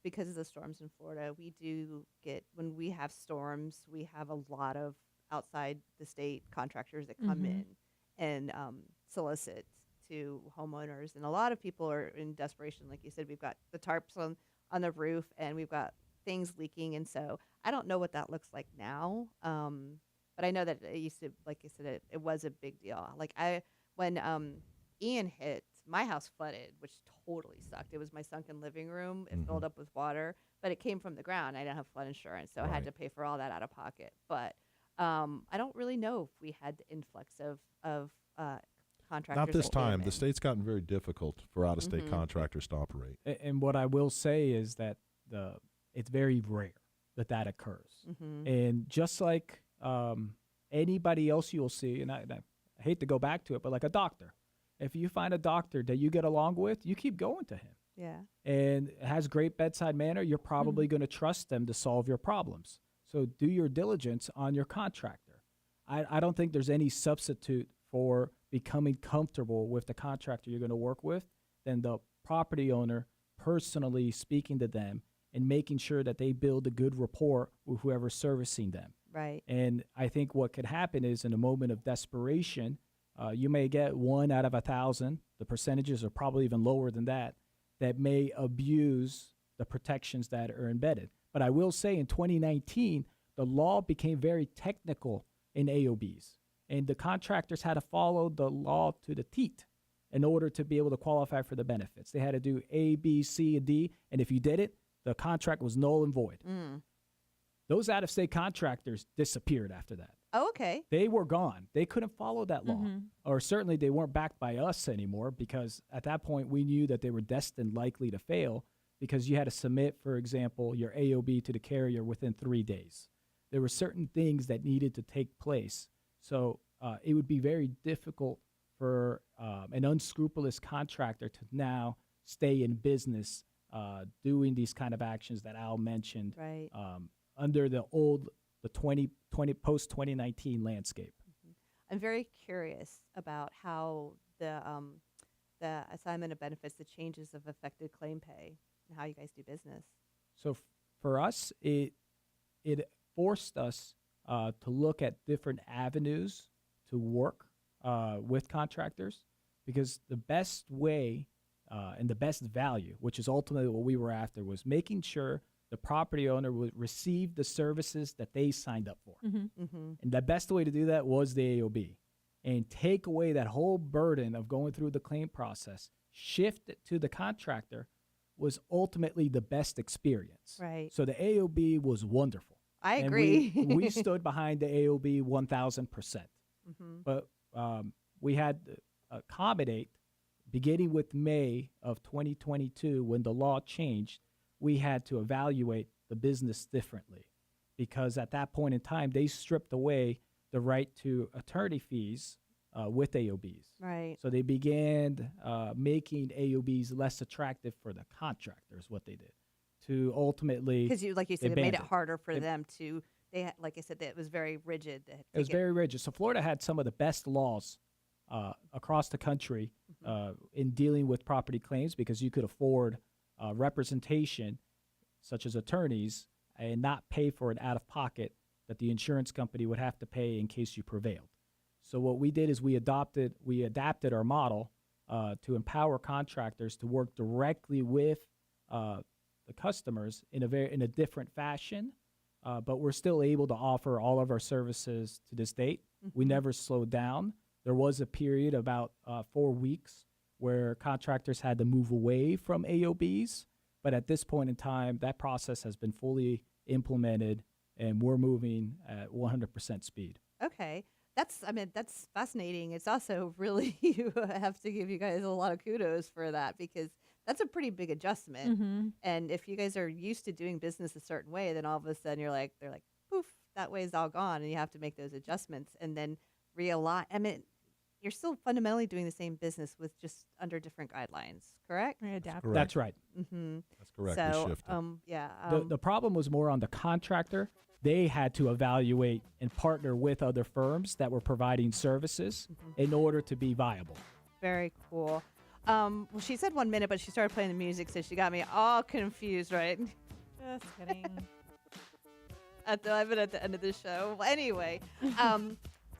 because of the storms in Florida, we do get, when we have storms, we have a lot of outside the state contractors that come in and solicit to homeowners. And a lot of people are in desperation. Like you said, we've got the tarps on the roof and we've got things leaking. And so I don't know what that looks like now. But I know that it used to, like I said, it was a big deal. Like when Ian hit, my house flooded, which totally sucked. It was my sunken living room. It filled up with water, but it came from the ground. I didn't have flood insurance, so I had to pay for all that out of pocket. But I don't really know if we had the influx of contractors. Not this that came time. in. The state's gotten very difficult for out-of-state contractors to operate. And what I will say is that it's very rare that occurs. And just like anybody else you'll see, and I hate to go back to it, but like a doctor. If you find a doctor that you get along with, you keep going to him. Yeah. And has great bedside manner, you're probably going to trust them to solve your problems. So do your diligence on your contractor. I don't think there's any substitute for becoming comfortable with the contractor you're going to work with than the property owner personally speaking to them and making sure that they build a good rapport with whoever's servicing them. Right. And I think what could happen is in a moment of desperation, you may get 1 out of 1,000. The percentages are probably even lower than that may abuse the protections that are embedded. But I will say in 2019, the law became very technical in AOBs. And the contractors had to follow the law to the teat in order to be able to qualify for the benefits. They had to do A, B, C, and D. And if you did it, the contract was null and void. Those out-of-state contractors disappeared after that. Oh, okay. They were gone. They couldn't follow that law. Or certainly they weren't backed by us anymore because at that point we knew that they were destined likely to fail because you had to submit, for example, your AOB to the carrier within 3 days. There were certain things that needed to take place. So it would be very difficult for an unscrupulous contractor to now stay in business doing these kind of actions that Al mentioned. Right. Under the post-2019 landscape. I'm very curious about how the assignment of benefits, the changes have affected claim pay and how you guys do business. So for us, it forced us to look at different avenues to work with contractors because the best way and the best value, which is ultimately what we were after, was making sure the property owner would receive the services that they signed up for. And the best way to do that was the AOB. And take away that whole burden of going through the claim process, shift it to the contractor was ultimately the best experience. Right. So the AOB was wonderful. I And agree. we stood behind the AOB 1,000%. But we had to accommodate, beginning with May of 2022, when the law changed, we had to evaluate the business differently. because at that point in time, they stripped away the right to attorney fees with AOBs. Right. So they began making AOBs less attractive for the contractors, what they did, to ultimately. Because like you said, they it made banned it harder for them to. Like I said, it was very rigid. It was very rigid. So Florida had some of the best laws across the country in dealing with property claims, because you could afford representation, such as attorneys, and not pay for it out of pocket that the insurance company would have to pay in case you prevailed. So what we did is we adapted our model to empower contractors to work directly with the customers in a different fashion, but we're still able to offer all of our services to this date. We never slowed down. There was a period about 4 weeks where contractors had to move away from AOBs, but at this point in time, that process has been fully implemented, and we're moving at 100% speed. Okay. That's fascinating. It's also really, you have to give you guys a lot of kudos for that, because that's a pretty big adjustment. And if you guys are used to doing business a certain way, then all of a sudden they're like, poof, that way's all gone, and you have to make those adjustments and then realign. I mean, you're still fundamentally doing the same business with just under different guidelines, correct? That's right. That's correct. So, We shifted. yeah. The problem was more on the contractor. They had to evaluate and partner with other firms that were providing services in order to be viable. Very cool. Well, she said 1 minute, but she started playing the music, so she got me all confused, right? Just kidding. I've been at the end of the show. Well, anyway,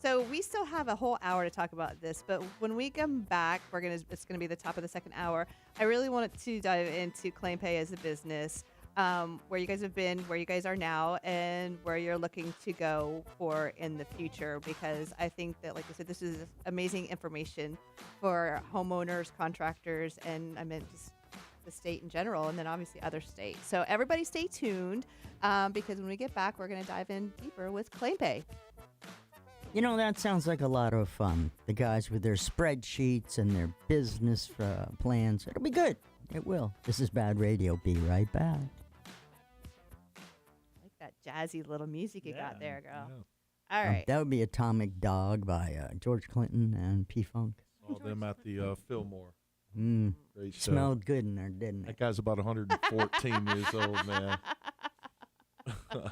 so we still have a whole hour to talk about this, but when we come back, it's gonna be the top of the second hour. I really wanted to dive into ClaimPay as a business, where you guys have been, where you guys are now, and where you're looking to go for in the future, because I think that, like I said, this is amazing information for homeowners, contractors, and I meant just the state in general, and then obviously other states. So everybody stay tuned, because when we get back, we're going to dive in deeper with ClaimPay. You know, that sounds like a lot of fun. The guys with their spreadsheets and their business plans. It'll be good. It will. This is Bad Radio. Be right back. Like that jazzy little music you got there, girl. Yeah. All right. That would be Atomic Dog by George Clinton and P-Funk. Saw them at the Fillmore. Great show. Smelled good in there, didn't That it? guy's about 114 years old, man. No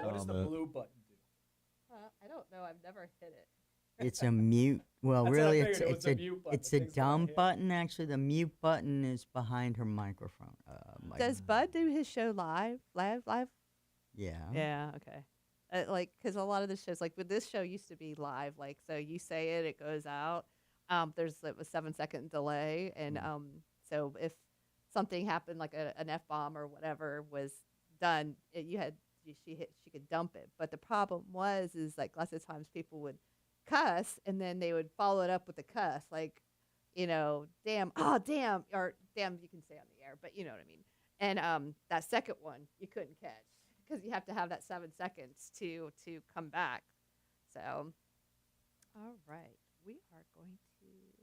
comment. blue button do? I don't know. I've never hit it. It's a mute. Well, That's what I really, figured. It was a mute button. it's The a thing's going dumb here. button. Actually, the mute button is behind her microphone. Does Bud do his show live? Yeah. Yeah. Okay. Because a lot of the shows, like with this show, used to be live. Like, so you say it, it goes out. There's a 7-second delay, and so if something happened, like an F-bomb or whatever was done, she could dump it. But the problem is like lots of times people would cuss, and then they would follow it up with a cuss, like, damn, oh damn, or damn, you can say on the air, but you know what I mean. And that second one you couldn't catch because you have to have that 7 seconds to come back. So, all right, we are going to mute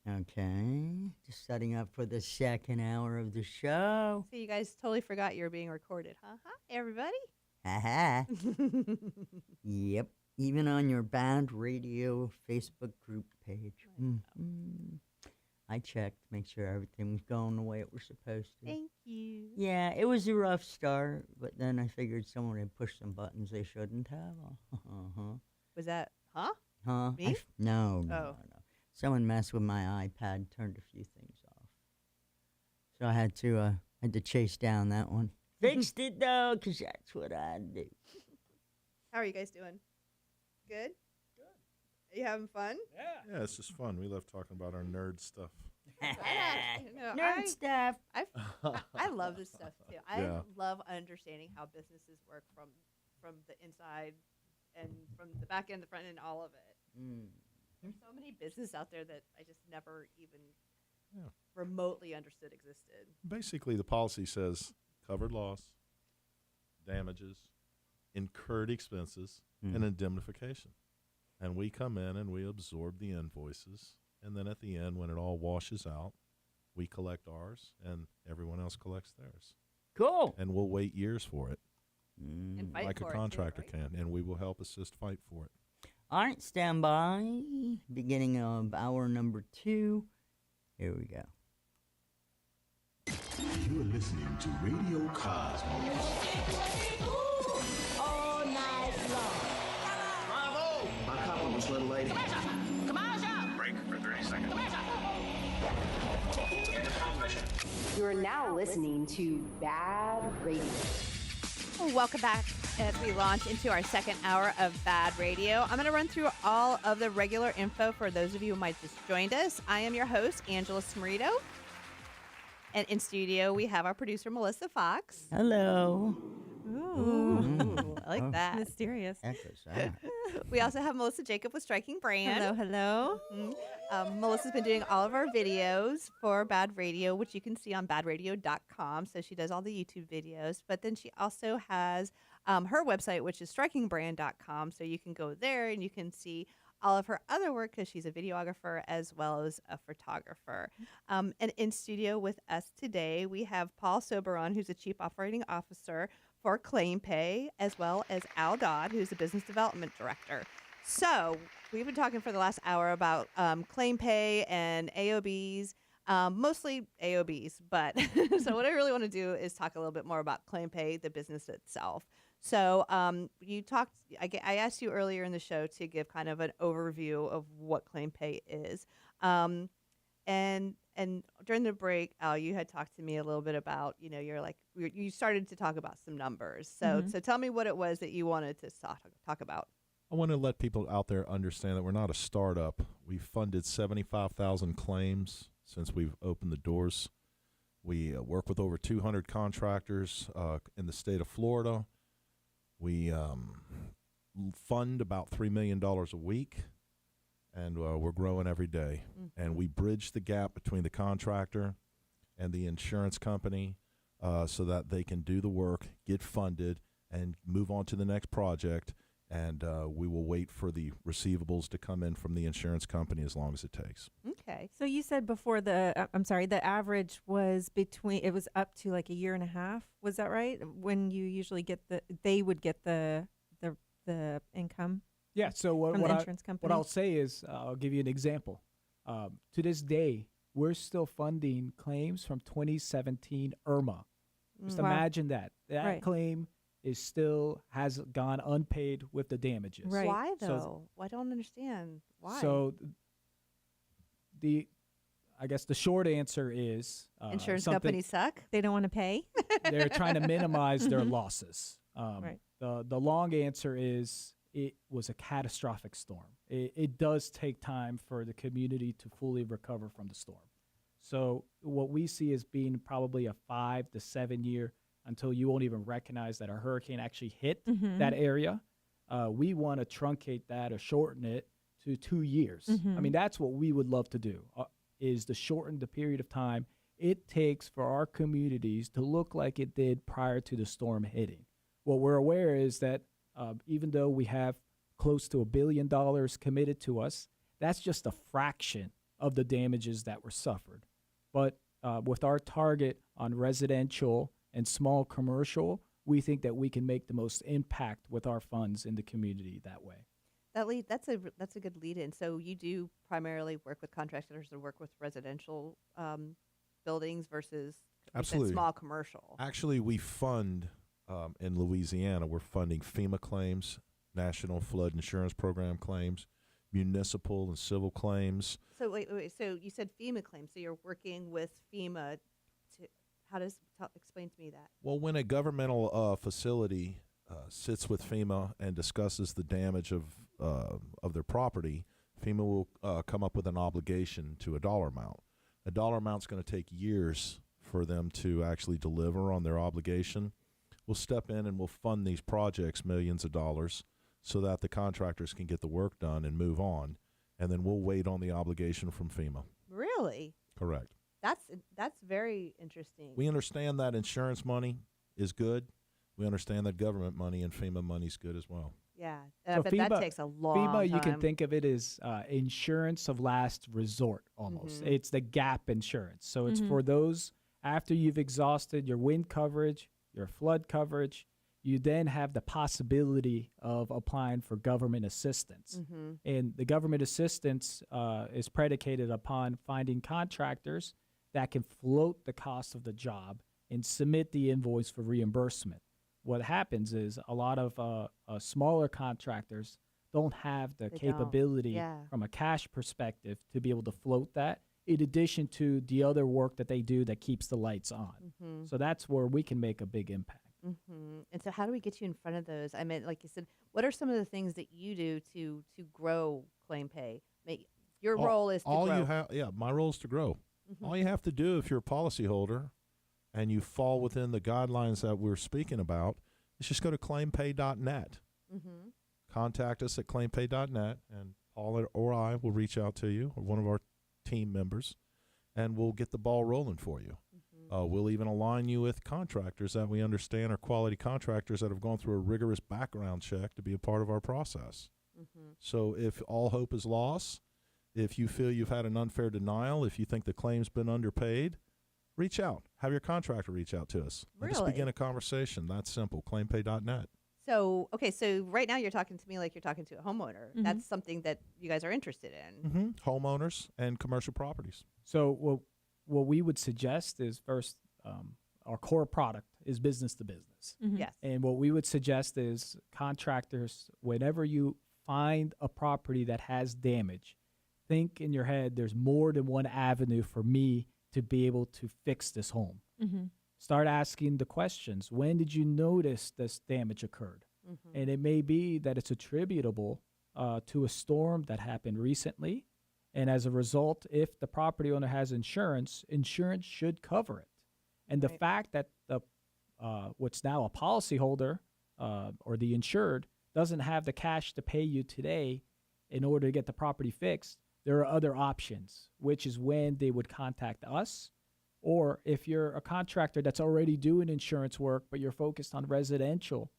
our Okay. Just setting up for the second hour of the show. So you guys totally forgot you were being recorded, huh? Everybody? Haha. Yep. Even on your Bad Radio Facebook group page. I checked, make sure everything was going the way it was supposed to. Thank you. Yeah, it was a rough start, but then I figured someone had pushed some buttons they shouldn't have. Was that, huh? Huh? Me? No. Oh. Someone messed with my iPad, turned a few things off. So I had to chase down that one. Fixed it though, because that's what I do. How are you guys doing? Good? Are you having fun? Yeah, it's just fun. We love talking about our nerd stuff. Nerd stuff. I love this stuff too. I Yeah. love understanding how businesses work from the inside and from the back end, the front end, all of it. There's so many businesses out there that I just never even remotely understood existed. Basically, the policy says covered loss, damages, incurred expenses, and indemnification. And we come in and we absorb the invoices. And then at the end, when it all washes out, We collect ours, and everyone else collects theirs. Cool. And we'll wait years for it, And fight like a for it too, contractor right? can, and we will help assist fight for it. All right, stand by. Beginning of hour number 2. Here we go. You're listening to Radio Cosmos. All night long. Bravo! My compliments, little lady. Break for 30 seconds. You're now listening to Bad Radio. Well, welcome back as we launch into our second hour of Bad Radio. I'm going to run through all of the regular info for those of you who might just joined us. I am your host, Angela Smerito. And in studio, we have our producer, Melissa Fox. Hello. Ooh, I like that. Mysterious. Echoes that. We also have Melissa Jacob with Striking Brand. Hello, hello. Melissa's been doing all of our videos for Bad Radio, which you can see on BaaDRadio.com. So she does all the YouTube videos. But then she also has her website, which is StrikingBrand.com. So you can go there and you can see all of her other work because she's a videographer as well as a photographer. And in studio with us today, we have Paul Soberon, who's the Chief Operating Officer for ClaimPay, as well as Al Dodd, who's the Business Development Director. So we've been talking for the last hour about ClaimPay and AOBs, mostly AOBs. But so what I really want to do is talk a little bit more about ClaimPay, the business itself. So you talked. I asked you earlier in the show to give kind of an overview of what ClaimPay is, and during the break, Al, you had talked to me a little bit about, you started to talk about some numbers. So so tell me what it was that you wanted to talk about. I want to let people out there understand that we're not a startup. We've funded 75,000 claims since we've opened the doors. We work with over 200 contractors in the state of Florida. We fund about $3 million a week, and we're growing every day. And we bridge the gap between the contractor and the insurance company so that they can do the work, get funded, and move on to the next project. And we will wait for the receivables to come in from the insurance company as long as it takes. Okay. So you said before the average was it was up to like a year and a half. Was that right? When you usually they would get the income Yeah. So from the insurance company? what I'll say is, I'll give you an example. To this day, we're still funding claims from 2017 Irma. Just Wow. imagine that. That Right. claim has gone unpaid with the damages. Right. Why So- though? I don't understand why. So I guess the short answer is Insurance something- companies suck. They don't want to pay. they're trying to minimize their losses. Right. The long answer is it was a catastrophic storm. It does take time for the community to fully recover from the storm. So what we see as being probably a 5 to 7 year until you won't even recognize that a hurricane actually hit that area. We want to truncate that or shorten it to 2 years. I mean, that's what we would love to do, is to shorten the period of time it takes for our communities to look like it did prior to the storm hitting. What we're aware is that even though we have close to $1 billion committed to us, that's just a fraction of the damages that were suffered. But with our target on residential and small commercial, we think that we can make the most impact with our funds in the community that way. That's a good lead in. So you do primarily work with contractors or work with residential buildings versus you said Absolutely. small commercial. Actually, we fund in Louisiana, we're funding FEMA claims, National Flood Insurance Program claims, municipal and civil claims. So wait. So you said FEMA claims. So you're working with FEMA to explain to me that. Well, when a governmental facility sits with FEMA and discusses the damage of their property, FEMA will come up with an obligation to a dollar amount. A dollar amount's going to take years for them to actually deliver on their obligation. We'll step in and we'll fund these projects millions of dollars so that the contractors can get the work done and move on, and then we'll wait on the obligation from FEMA. Really? Correct. That's very interesting. We understand that insurance money is good. We understand that government money and FEMA money is good as well. Yeah, So but that takes a long FEMA, time. you can think of it as insurance of last resort almost. Mhm. It's the gap insurance. So it's Mhm. for those after you've exhausted your wind coverage, your flood coverage, you then have the possibility of applying for government assistance. Mhm. And the government assistance is predicated upon finding contractors that can float the cost of the job and submit the invoice for reimbursement. What happens is a lot of smaller contractors don't have the They don't. capability Yeah. from a cash perspective to be able to float that, in addition to the other work that they do that keeps the lights on. Mhm. So that's where we can make a big impact. And so, how do we get you in front of those? I mean, like you said, what are some of the things that you do to grow claim pay? Your role is to all grow. you have. Yeah, my role is to grow. Mhm. All you have to do if you're a policyholder and you fall within the guidelines that we're speaking about is just go to claimpay.net. Mhm. Contact us at claimpay.net, and Paul or I will reach out to you, or one of our team members, and we'll get the ball rolling for you. We'll even align you with contractors that we understand are quality contractors that have gone through a rigorous background check to be a part of our process. So if all hope is lost, if you feel you've had an unfair denial, if you think the claim's been underpaid, reach out. Have your contractor reach out to us. And just begin Really? a conversation. That's simple. Claimpay.net. So, okay, so right now you're talking to me like you're talking to a homeowner. Mhm. That's something that you guys are interested in. Homeowners and commercial properties. So what we would suggest is first, our core product is business to business. Mhm. Yes. And what we would suggest is contractors, whenever you find a property that has damage, think in your head there's more than one avenue for me to be able to fix this home. Mhm. Start asking the questions. When did you notice this damage occurred? And it may be that it's attributable to a storm that happened recently. And as a result, if the property owner has insurance, insurance should cover it. And the Right. fact that the what's now a policyholder or the insured doesn't have the cash to pay you today in order to get the property fixed, there are other options, which is when they would contact us. Or if you're a contractor that's already doing insurance work, but you're focused on residential,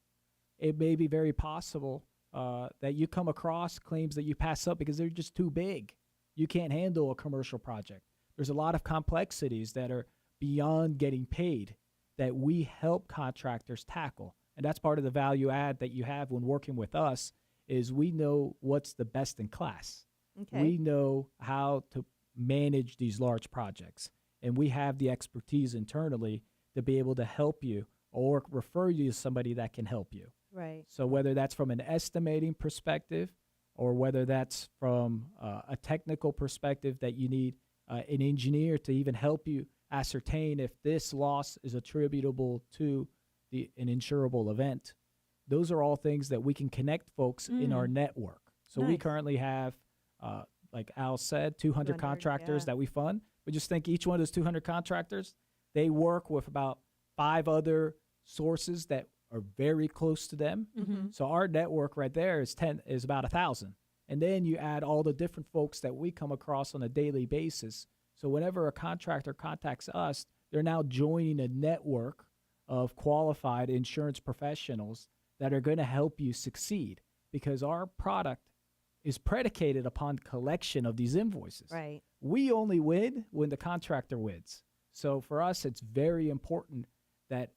it may be very possible that you come across claims that you pass up because they're just too big. You can't handle a commercial project. There's a lot of complexities that are beyond getting paid that we help contractors tackle. And that's part of the value add that you have when working with us is we know what's the best in class. Okay. We know how to manage these large projects. And we have the expertise internally to be able to help you or refer you to somebody that can help you. Right. So whether that's from an estimating perspective or whether that's from a technical perspective that you need an engineer to even help you ascertain if this loss is attributable to an insurable event, those are all things that we can connect folks in our network. So we Nice. currently have, like Al said, 200 200, contractors yeah. that we fund. But just think each one of those 200 contractors, they work with about 5 other sources that are very close to them. So our network right there is about 1,000. And then you add all the different folks that we come across on a daily basis. So whenever a contractor contacts us, they're now joining a network of qualified insurance professionals that are going to help you succeed because our product is predicated upon collection of these invoices. Right. We only win when the contractor wins. So for us, it's very important that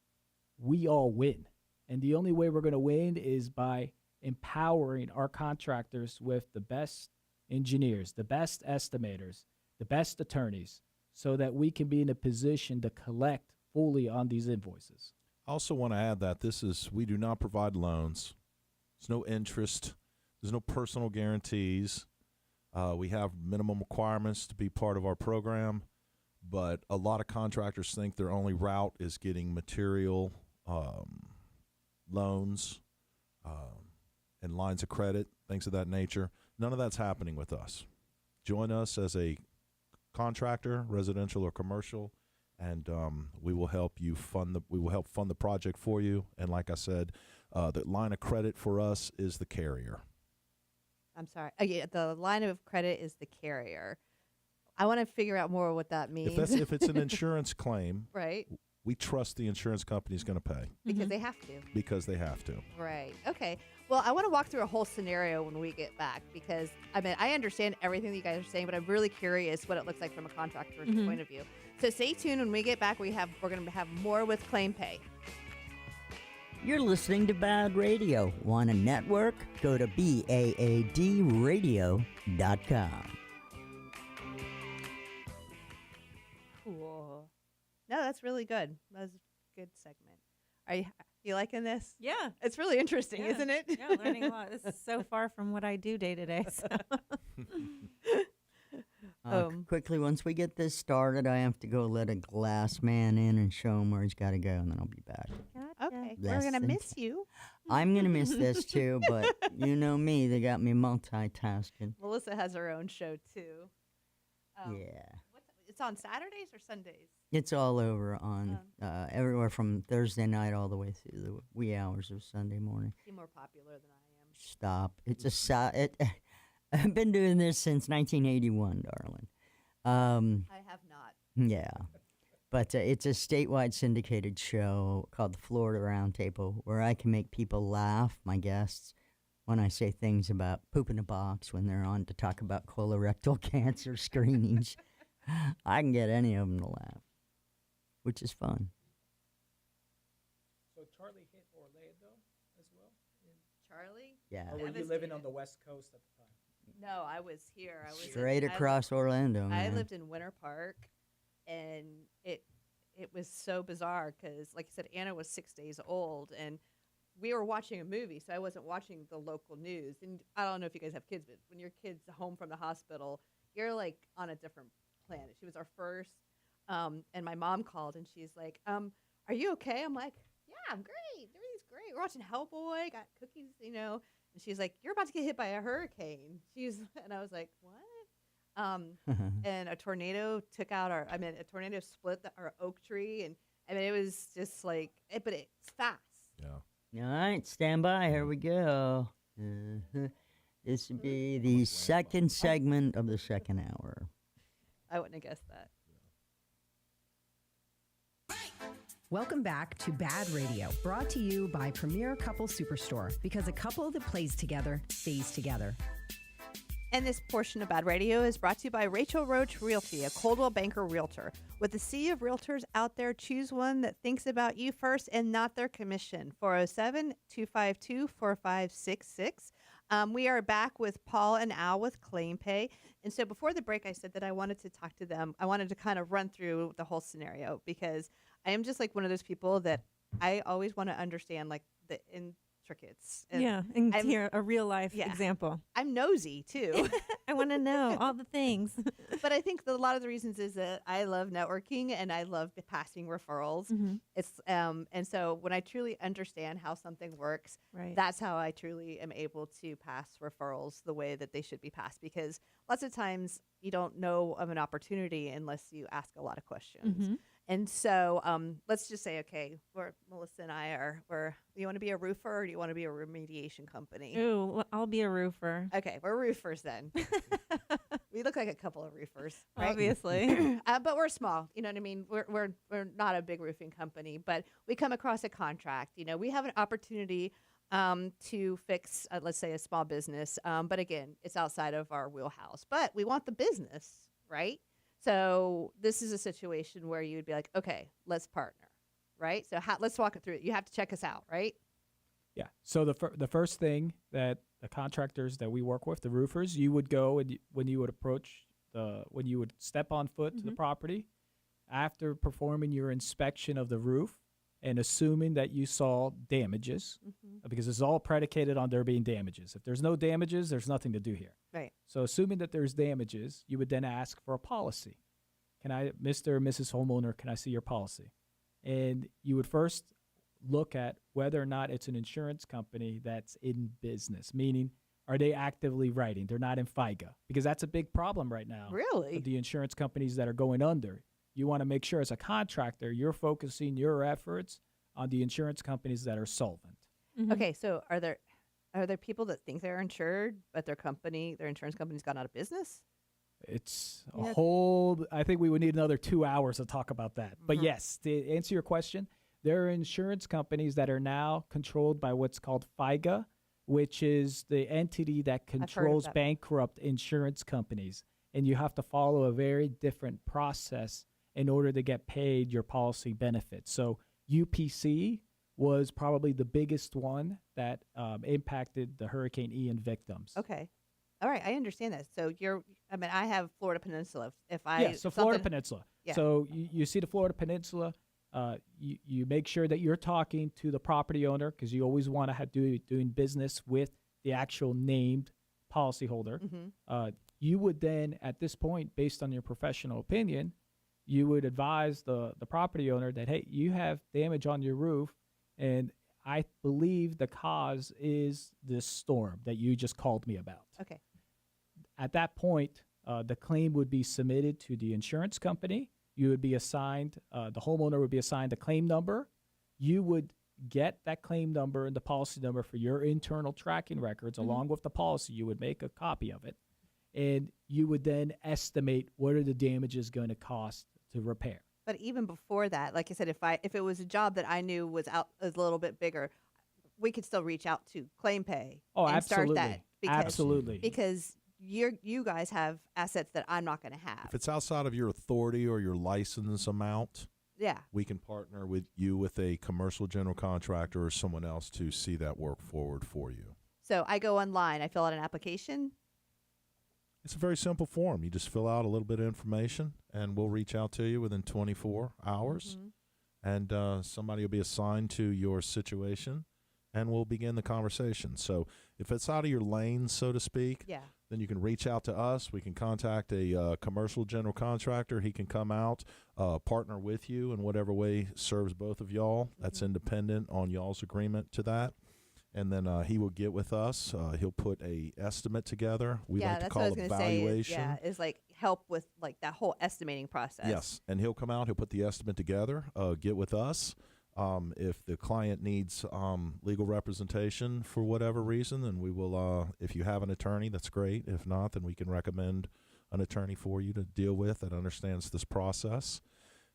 we all win. And the only way we're going to win is by empowering our contractors with the best engineers, the best estimators, the best attorneys, so that we can be in a position to collect fully on these invoices. I also want to add that we do not provide loans. There's no interest. There's no personal guarantees. We have minimum requirements to be part of our program, but a lot of contractors think their only route is getting material, loans, and lines of credit, things of that nature. None of that's happening with us. Join us as a contractor, residential or commercial, and we will help fund the project for you. And like I said, the line of credit for us is the carrier. I'm sorry. Yeah, the line of credit is the carrier. I want to figure out more what that means. If it's an insurance claim, right. we trust the insurance company is going to pay Because they have to. because they have to. Right. Okay. Well, I want to walk through a whole scenario when we get back because, I mean, I understand everything that you guys are saying, but I'm really curious what it looks like from a contractor's point of view. So stay tuned. When we get back, we're going to have more with Claim Pay. You're listening to Bad Radio. Want a network? Go to BaaDRadio.com. Cool. No, that's really good. That was a good segment. Are you liking this? Yeah. It's really interesting, Yeah. isn't it? Yeah, learning a lot. This is so far from what I do day to day. So. Quickly, once we get this started, I have to go let a glass man in and show him where he's got to go, and then I'll be back. Okay. Less We're going to than miss you. I'm going to miss this too, but you know me, they got me multitasking. Melissa has her own show, too. Yeah. It's on Saturdays or Sundays? It's all over on everywhere from Thursday night all the way through the wee hours of Sunday morning. You're more popular than I am. Stop. It's a I've been doing this since 1981, darling. I have not. Yeah. But it's a statewide syndicated show called the Florida Roundtable where I can make people laugh, my guests, when I say things about poop in a box when they're on to talk about colorectal cancer screenings. I can get any of them to laugh, which is fun. So Charlie hit Orlando as well? Charlie? Yeah. Or were you living on the West Coast at the time? No, I was here. I was Straight across Orlando, I man. lived in Winter Park, and it was so bizarre because, like I said, Anna was 6 days old, and we were watching a movie, so I wasn't watching the local news. And I don't know if you guys have kids, but when your kid's home from the hospital, you're like on a different planet. She was our first, and my mom called, and she's like, "Are you okay?" I'm like, "Yeah, I'm great. Everything's great. We're watching Hellboy. Got cookies, you know." And she's like, "You're about to get hit by a hurricane." And I was like, "What?" And a tornado took out a tornado split our oak tree, and I mean, it was just like, but it's fast. Yeah. All right, stand by. Here we go. This would be the second segment of the second hour. I wouldn't have guessed that. Welcome back to Bad Radio, brought to you by Premier Couple Superstore, because a couple that plays together stays together. And this portion of Bad Radio is brought to you by Rachel Roach Realty, a Coldwell Banker Realtor. With a sea of realtors out there, choose one that thinks about you first and not their commission. 407-252-4566. We are back with Paul and Al with Claim Pay. And so before the break, I said that I wanted to talk to them. I wanted to kind of run through the whole scenario because I am just like one of those people that I always want to understand like the intricates. And hear a real life example. I'm nosy too. I want to know all the things. But I think that a lot of the reasons is that I love networking and I love passing referrals. It's and so when I truly understand how something works, that's how I truly am able to pass referrals the way that they should be passed. Because lots of times you don't know of an opportunity unless you ask a lot of questions. And so let's just say, okay, Melissa and I you want to be a roofer or do you want to be a remediation company? Ooh, I'll be a roofer. Okay, we're roofers then. We look like a couple of roofers, right? Obviously. But we're small. You know what I mean? We're not a big roofing company, but we come across a contract. You know, we have an opportunity to fix, let's say, a small business. But again, it's outside of our wheelhouse. But we want the business, right? So this is a situation where you would be like, okay, let's partner, right? So let's walk it through it. You have to check us out, right? Yeah. So the first thing that the contractors that we work with, the roofers, you would go and when you would step on foot to the property, after performing your inspection of the roof and assuming that you saw damages, because it's all predicated on there being damages. If there's no damages, there's nothing to do here. Right. So assuming that there's damages, you would then ask for a policy. Mr. or Mrs. Homeowner, can I see your policy? And you would first look at whether or not it's an insurance company that's in business, meaning are they actively writing? They're not in FIGA, because that's a big problem right now. Really? With the insurance companies that are going under. You want to make sure as a contractor, you're focusing your efforts on the insurance companies that are solvent. Okay, so are there people that think they're insured, but their insurance company's gone out of business? It's a whole, I think we would need another 2 hours to talk about that. But yes, to answer your question, there are insurance companies that are now controlled by what's called FIGA, which is the entity that controls bankrupt insurance companies. And you have to follow a very different process in order to get paid your policy benefits. So UPC was probably the biggest one that impacted the Hurricane Ian victims. Okay. All right, I understand that. So I have Florida Peninsula. So Florida Peninsula. Yeah. So you see the Florida Peninsula, you make sure that you're talking to the property owner because you always want to doing business with the actual named policyholder. You would then, at this point, based on your professional opinion, you would advise the property owner that, hey, you have damage on your roof, and I believe the cause is this storm that you just called me about. Okay. At that point, the claim would be submitted to the insurance company. You would be assigned, the homeowner would be assigned a claim number. You would get that claim number and the policy number for your internal tracking records. Along with the policy, you would make a copy of it. And you would then estimate what are the damages going to cost to repair. But even before that, like I said, if it was a job that I knew was a little bit bigger, we could still reach out to Claim Pay and absolutely. start that. Absolutely. Because you guys have assets that I'm not going to have. If it's outside of your authority or your license amount, we can partner with you with a commercial general contractor or someone else to see that work forward for you. So I go online, I fill out an application. It's a very simple form. You just fill out a little bit of information, and we'll reach out to you within 24 hours. And somebody will be assigned to your situation, and we'll begin the conversation. So if it's out of your lane, so to speak, then you can reach out to us. We can contact a commercial general contractor. He can come out, partner with you in whatever way serves both of y'all. That's independent on y'all's agreement to that. And then he will get with us. He'll put a estimate together. We like to call it valuation. Is like help with like that whole estimating process. Yes, and he'll come out. He'll put the estimate together. Get with us. If the client needs legal representation for whatever reason, then we will. If you have an attorney, that's great. If not, then we can recommend an attorney for you to deal with that understands this process.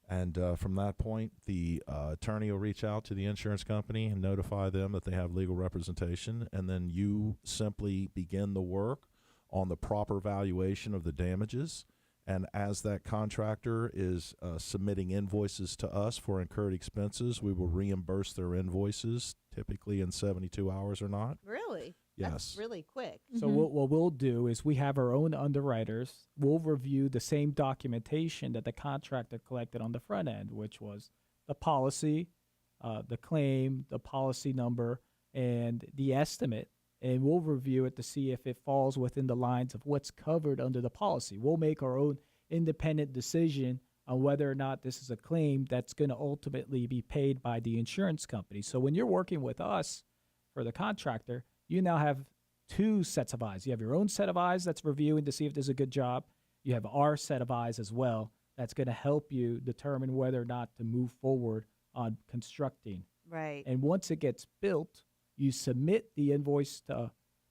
And from that point, the attorney will reach out to the insurance company and notify them that they have legal representation. And then you simply begin the work on the proper valuation of the damages. And as that contractor is submitting invoices to us for incurred expenses, we will reimburse their invoices, typically in 72 hours or not. Really? Yes. That's really quick. So what we'll do is we have our own underwriters. We'll review the same documentation that the contractor collected on the front end, which was the policy, the claim, the policy number, and the estimate. And we'll review it to see if it falls within the lines of what's covered under the policy. We'll make our own independent decision on whether or not this is a claim that's going to ultimately be paid by the insurance company. So when you're working with us for the contractor, you now have two sets of eyes. You have your own set of eyes that's reviewing to see if there's a good job. You have our set of eyes as well that's going to help you determine whether or not to move forward on constructing. Right. And once it gets built, you submit the invoice to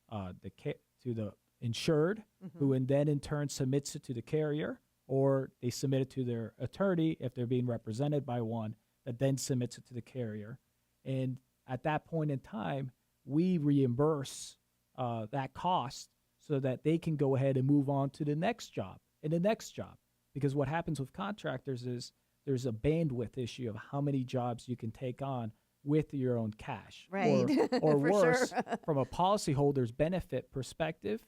the insured, who then in turn submits it to the carrier, or they submit it to their attorney if they're being represented by one, that then submits it to the carrier. And at that point in time, we reimburse that cost so that they can go ahead and move on to the next job and the next job. Because what happens with contractors is there's a bandwidth issue of how many jobs you can take on with your own cash. Right. Or worse, from a policyholder's benefit perspective,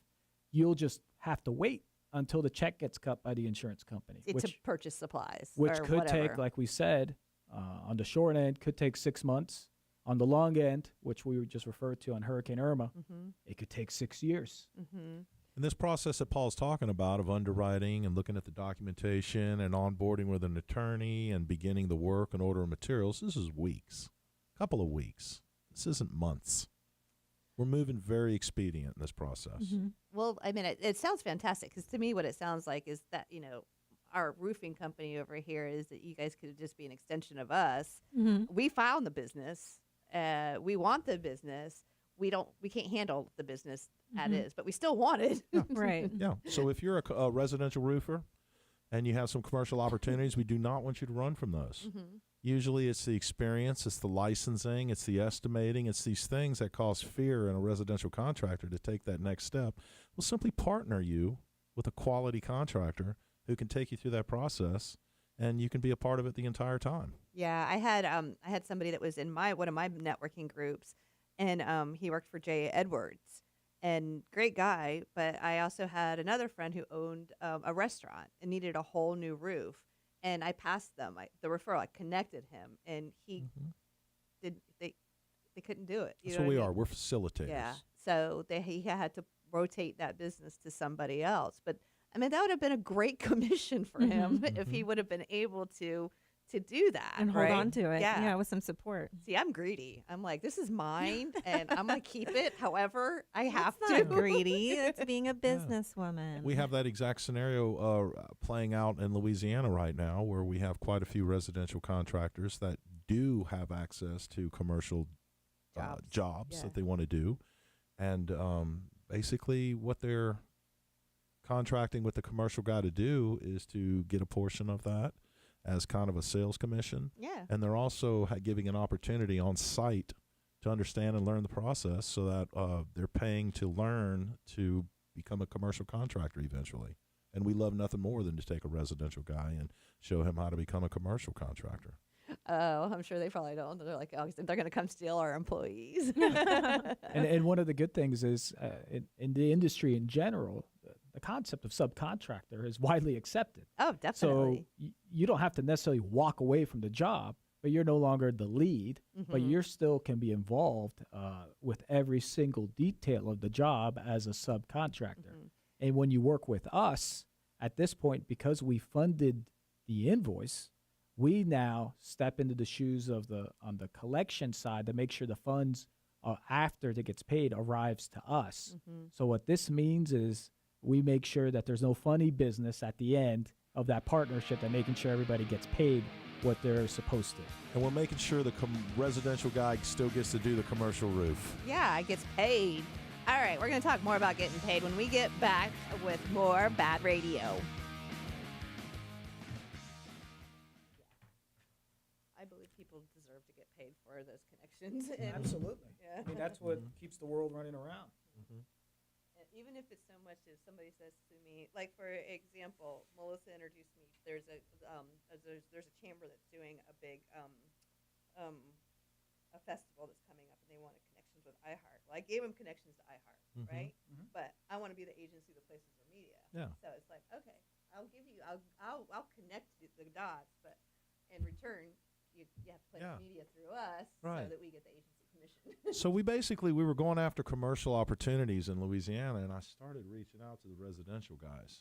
you'll just have to wait until the check gets cut by the insurance company. To purchase supplies. Which or could whatever. take, like we said, on the short end, could take 6 months. On the long end, which we just referred to on Hurricane Irma, it could take 6 years. And this process that Paul's talking about of underwriting and looking at the documentation and onboarding with an attorney and beginning the work and order of materials, this is weeks, a couple of weeks. This isn't months. We're moving very expedient in this process. Well, I mean, it sounds fantastic because to me what it sounds like is that, our roofing company over here is that you guys could just be an extension of us. We found the business. We want the business. we can't handle the business that is, but we still want it. Right. Yeah. So if you're a residential roofer and you have some commercial opportunities, we do not want you to run from those. Usually it's the experience, it's the licensing, it's the estimating, it's these things that cause fear in a residential contractor to take that next step. We'll simply partner you with a quality contractor who can take you through that process, and you can be a part of it the entire time. Yeah, I had somebody that was in one of my networking groups, and he worked for J. Edwards, and great guy. But I also had another friend who owned a restaurant and needed a whole new roof, and I passed them the referral. I connected him, and he did. They couldn't do it. You That's know what we I are. mean? We're facilitators. Yeah. So he had to rotate that business to somebody else. But I mean, that would have been a great commission for him if he would have been able to do that And hold right? on to it. Yeah. With some support. See, I'm greedy. I'm like, this is mine, and I'm gonna keep it. However, I have That's to. not greedy. That's being a businesswoman. We have that exact scenario playing out in Louisiana right now, where we have quite a few residential contractors that do have access to commercial jobs that they want to do. And basically what they're contracting with the commercial guy to do is to get a portion of that as kind of a sales commission. Yeah. And they're also giving an opportunity on site to understand and learn the process, so that they're paying to learn to become a commercial contractor eventually. And we love nothing more than to take a residential guy and show him how to become a commercial contractor. Oh, I'm sure they probably don't. They're like, oh, they're going to come steal our employees. And one of the good things is in the industry in general, the concept of subcontractor is widely accepted. Oh, definitely. So you don't have to necessarily walk away from the job, but you're no longer the lead, but you still can be involved with every single detail of the job as a subcontractor. And when you work with us, at this point, because we funded the invoice, we now step into the shoes of on the collection side to make sure the funds after it gets paid arrives to us. So what this means is we make sure that there's no funny business at the end of that partnership, and making sure everybody gets paid what they're supposed to. And we're making sure the residential guy still gets to do the commercial roof. Yeah, it gets paid. All right, we're going to talk more about getting paid when we get back with more Bad Radio. I believe people deserve to get paid for those connections. Absolutely. Yeah. I mean, that's what keeps the world running around. And even if it's so much as somebody says to me, like for example, Melissa introduced me. There's a chamber that's doing a big a festival that's coming up, and they wanted connections with iHeart. Well, I gave them connections to iHeart, right? But I want to be the agency that places their media. Yeah. So it's like, okay, I'll connect the dots, but in return, you have to place the media through us so that we get the agency commission. So we were going after commercial opportunities in Louisiana, and I started reaching out to the residential guys,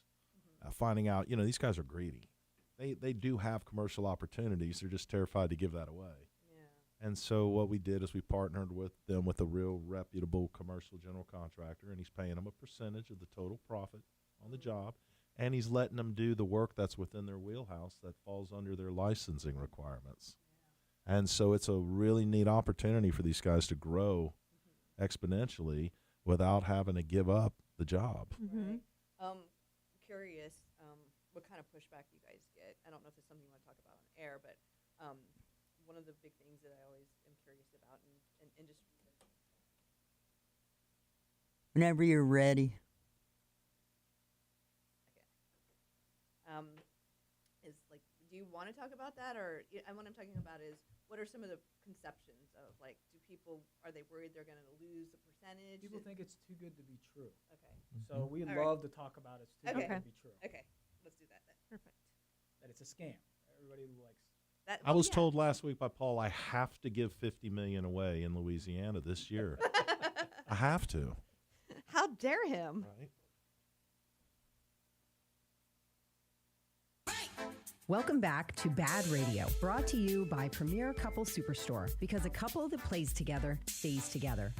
finding out, these guys are greedy. They do have commercial opportunities. They're just terrified to give that away. Yeah. And so what we did is we partnered with them with a real reputable commercial general contractor, and he's paying them a percentage of the total profit on the job, and he's letting them do the work that's within their wheelhouse that falls under their licensing requirements. And so it's a really neat opportunity for these guys to grow exponentially without having to give up the job. Right. Curious what kind of pushback you guys get. I don't know if it's something you want to talk about on air, but one of the big things that I always am curious about in industry. Whenever you're ready. Okay. Is like, do you want to talk about that, or what I'm talking about is what are some of the conceptions of like, are they worried they're going to lose a percentage? People think it's too good to be true. Okay. So we All love to talk about it's too good to be true. Okay, let's do that then. Perfect. That it's a scam. Everybody likes that. I was told last week by Paul I have to give $50 million away in Louisiana this year. I have to. How dare him? Right. Welcome back to Bad Radio, brought to you by Premier Couple Superstore, because a couple that plays together stays together.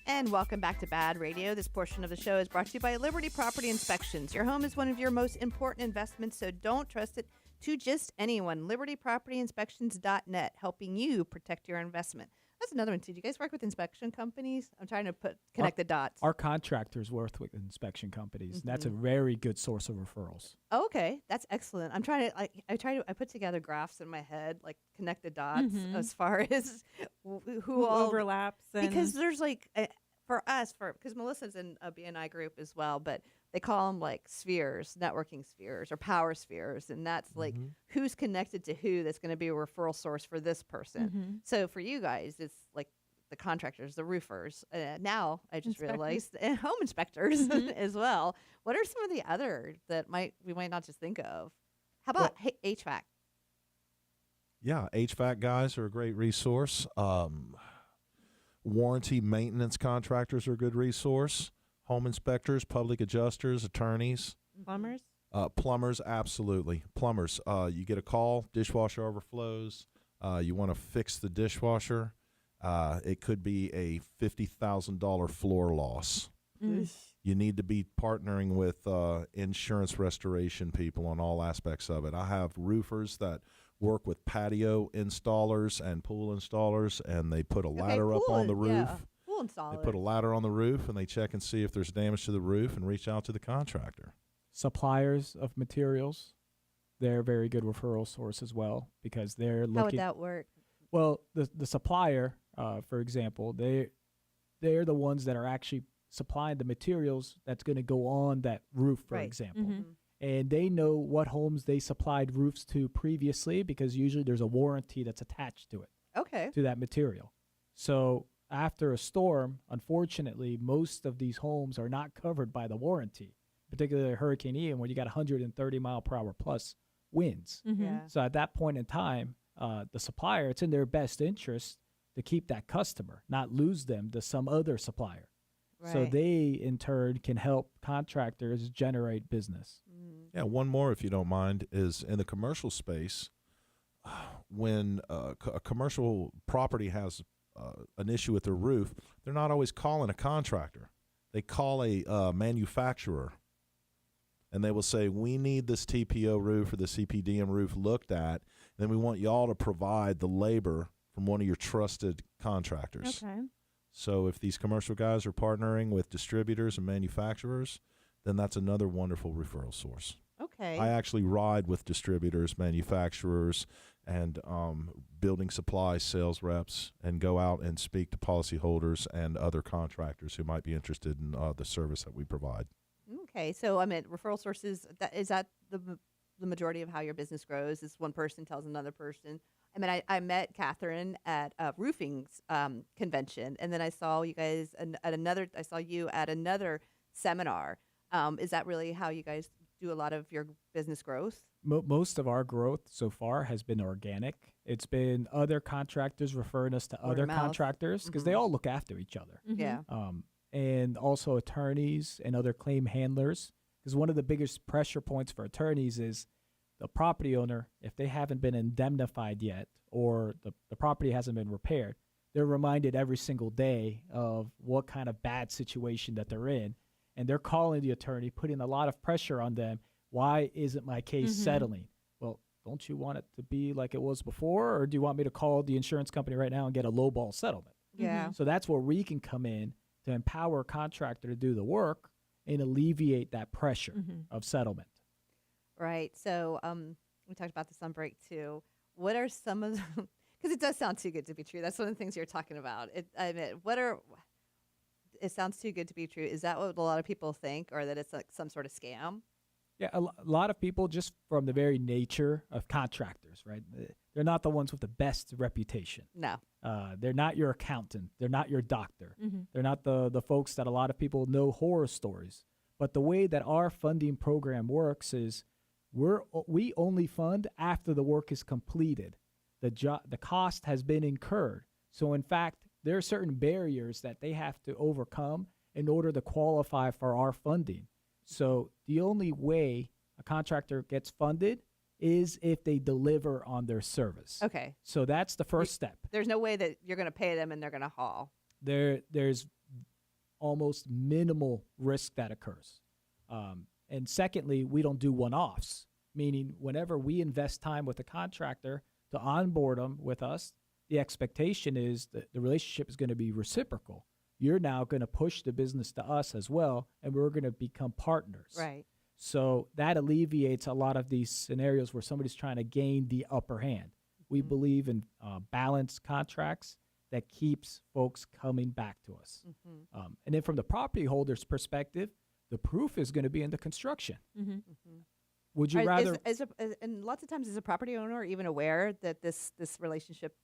And welcome back to Bad Radio. This portion of the show is brought to you by Liberty Property Inspections. Your home is one of your most important investments, so don't trust it to just anyone. LibertyPropertyInspections.net, helping you protect your investment. That's another one too. Do you guys work with inspection companies? I'm trying to connect the dots. Our contractors work with inspection companies. That's a very good source of referrals. Oh, okay, that's excellent. I'm trying to I put together graphs in my head, like connect the dots as far as who all overlaps. Because there's because Melissa's in a BNI group as well, but they call them like spheres, networking spheres or power spheres, and that's like who's connected to who that's going to be a referral source for this person. So for you guys, it's like the contractors, the roofers. Now I just realized and home inspectors as well. What are some of the other that we might not just think of? How about HVAC? Yeah, HVAC guys are a great resource. Warranty maintenance contractors are a good resource. Home inspectors, public adjusters, attorneys. Plumbers? Plumbers, absolutely. Plumbers, you get a call, dishwasher overflows, you want to fix the dishwasher. It could be a $50,000 floor loss. You need to be partnering with insurance restoration people on all aspects of it. I have roofers that work with patio installers and pool installers, and they put a ladder up on the roof. Yeah. Pool installers. They put a ladder on the roof, and they check and see if there's damage to the roof and reach out to the contractor. Suppliers of materials, they're a very good referral source as well because they're looking. How would that work? Well, the supplier, for example, they're the ones that are actually supplying the materials that's going to go on that roof, for example. And they know what homes they supplied roofs to previously because usually there's a warranty that's attached to it. Okay. To that material. So after a storm, unfortunately, most of these homes are not covered by the warranty, particularly Hurricane Ian, where you got 130 mile per hour plus winds. Yeah. So at that point in time, the supplier, it's in their best interest to keep that customer, not lose them to some other supplier. Right. So they, in turn, can help contractors generate business. Yeah, one more, if you don't mind, is in the commercial space, when a commercial property has an issue with their roof, they're not always calling a contractor. They call a manufacturer, and they will say, we need this TPO roof or the CPDM roof looked at, and then we want y'all to provide the labor from one of your trusted contractors. Okay. So if these commercial guys are partnering with distributors and manufacturers, then that's another wonderful referral source. Okay. I actually ride with distributors, manufacturers, and building supply sales reps and go out and speak to policyholders and other contractors who might be interested in the service that we provide. Okay. So, I mean, referral sources, is that the majority of how your business grows? Is one person tells another person? I mean, I met Catherine at a roofing convention, and then I saw you guys I saw you at another seminar. Is that really how you guys do a lot of your business growth? Most of our growth so far has been organic. It's been other contractors referring us to other contractors because they all look after each other. Yeah. And also attorneys and other claim handlers, because one of the biggest pressure points for attorneys is the property owner, if they haven't been indemnified yet or the property hasn't been repaired, they're reminded every single day of what kind of bad situation that they're in. And they're calling the attorney, putting a lot of pressure on them. Why isn't my case settling? Well, don't you want it to be like it was before, or do you want me to call the insurance company right now and get a lowball settlement? Yeah. So that's where we can come in to empower a contractor to do the work and alleviate that pressure of settlement. Right. So we talked about this on break too. What are some of the, because it does sound too good to be true. That's one of the things you're talking about. It sounds too good to be true. Is that what a lot of people think, or that it's like some sort of scam? Yeah, a lot of people, just from the very nature of contractors, right? They're not the ones with the best reputation. No. They're not your accountant. They're not your doctor. They're not the folks that a lot of people know horror stories. But the way that our funding program works is we only fund after the work is completed. The cost has been incurred. So, in fact, there are certain barriers that they have to overcome in order to qualify for our funding. So the only way a contractor gets funded is if they deliver on their service. Okay. So that's the first step. There's no way that you're going to pay them and they're going to haul. There's almost minimal risk that occurs. And secondly, we don't do one-offs, meaning whenever we invest time with a contractor to onboard them with us, the expectation is that the relationship is going to be reciprocal. You're now going to push the business to us as well, and we're going to become partners. Right. So that alleviates a lot of these scenarios where somebody's trying to gain the upper hand. We believe in balanced contracts that keeps folks coming back to us. And then from the property holder's perspective, the proof is going to be in the construction. Would you rather? And lots of times, is a property owner even aware that this relationship?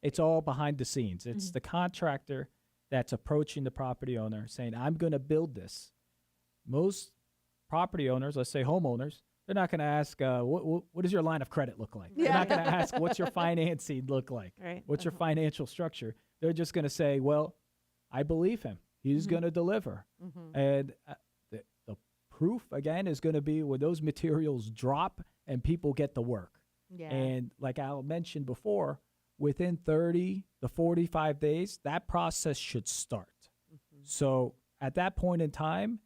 It's all behind the scenes. It's the contractor that's approaching the property owner saying, I'm going to build this. Most property owners, let's say homeowners, they're not going to ask, what does your line of credit look like? They're not going to ask, what's your financing look like? Right. What's your financial structure? They're just going to say, well, I believe him. He's going to deliver. And the proof, again, is going to be when those materials drop and people get to work. Yeah. And like Al mentioned before, within 30 to 45 days, that process should start. So at that point in time,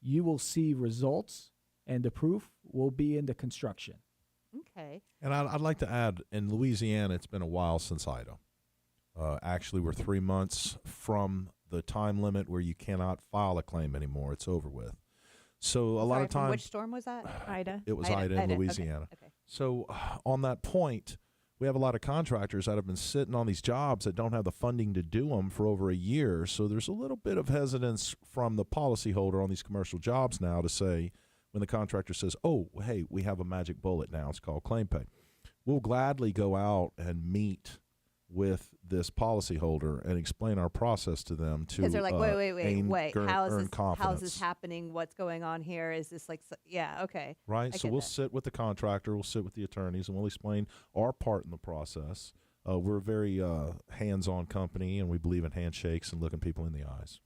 you will see results, and the proof will be in the construction. Okay. And I'd like to add, in Louisiana, it's been a while since Ida. Actually, we're 3 months from the time limit where you cannot file a claim anymore. It's over with. So a lot of times, which storm was that? Ida. it was Ida in Louisiana. Okay. So on that point, we have a lot of contractors that have been sitting on these jobs that don't have the funding to do them for over a year. So there's a little bit of hesitance from the policyholder on these commercial jobs now to say, when the contractor says, oh, hey, we have a magic bullet now, it's called claim pay. We'll gladly go out and meet with this policyholder and explain our process to them to Because they're like, wait. How is this confidence. happening? What's going on here? Is this like, okay. Right. I So get we'll that. sit with the contractor, we'll sit with the attorneys, and we'll explain our part in the process. We're a very hands-on company, and we believe in handshakes and looking people in the eyes.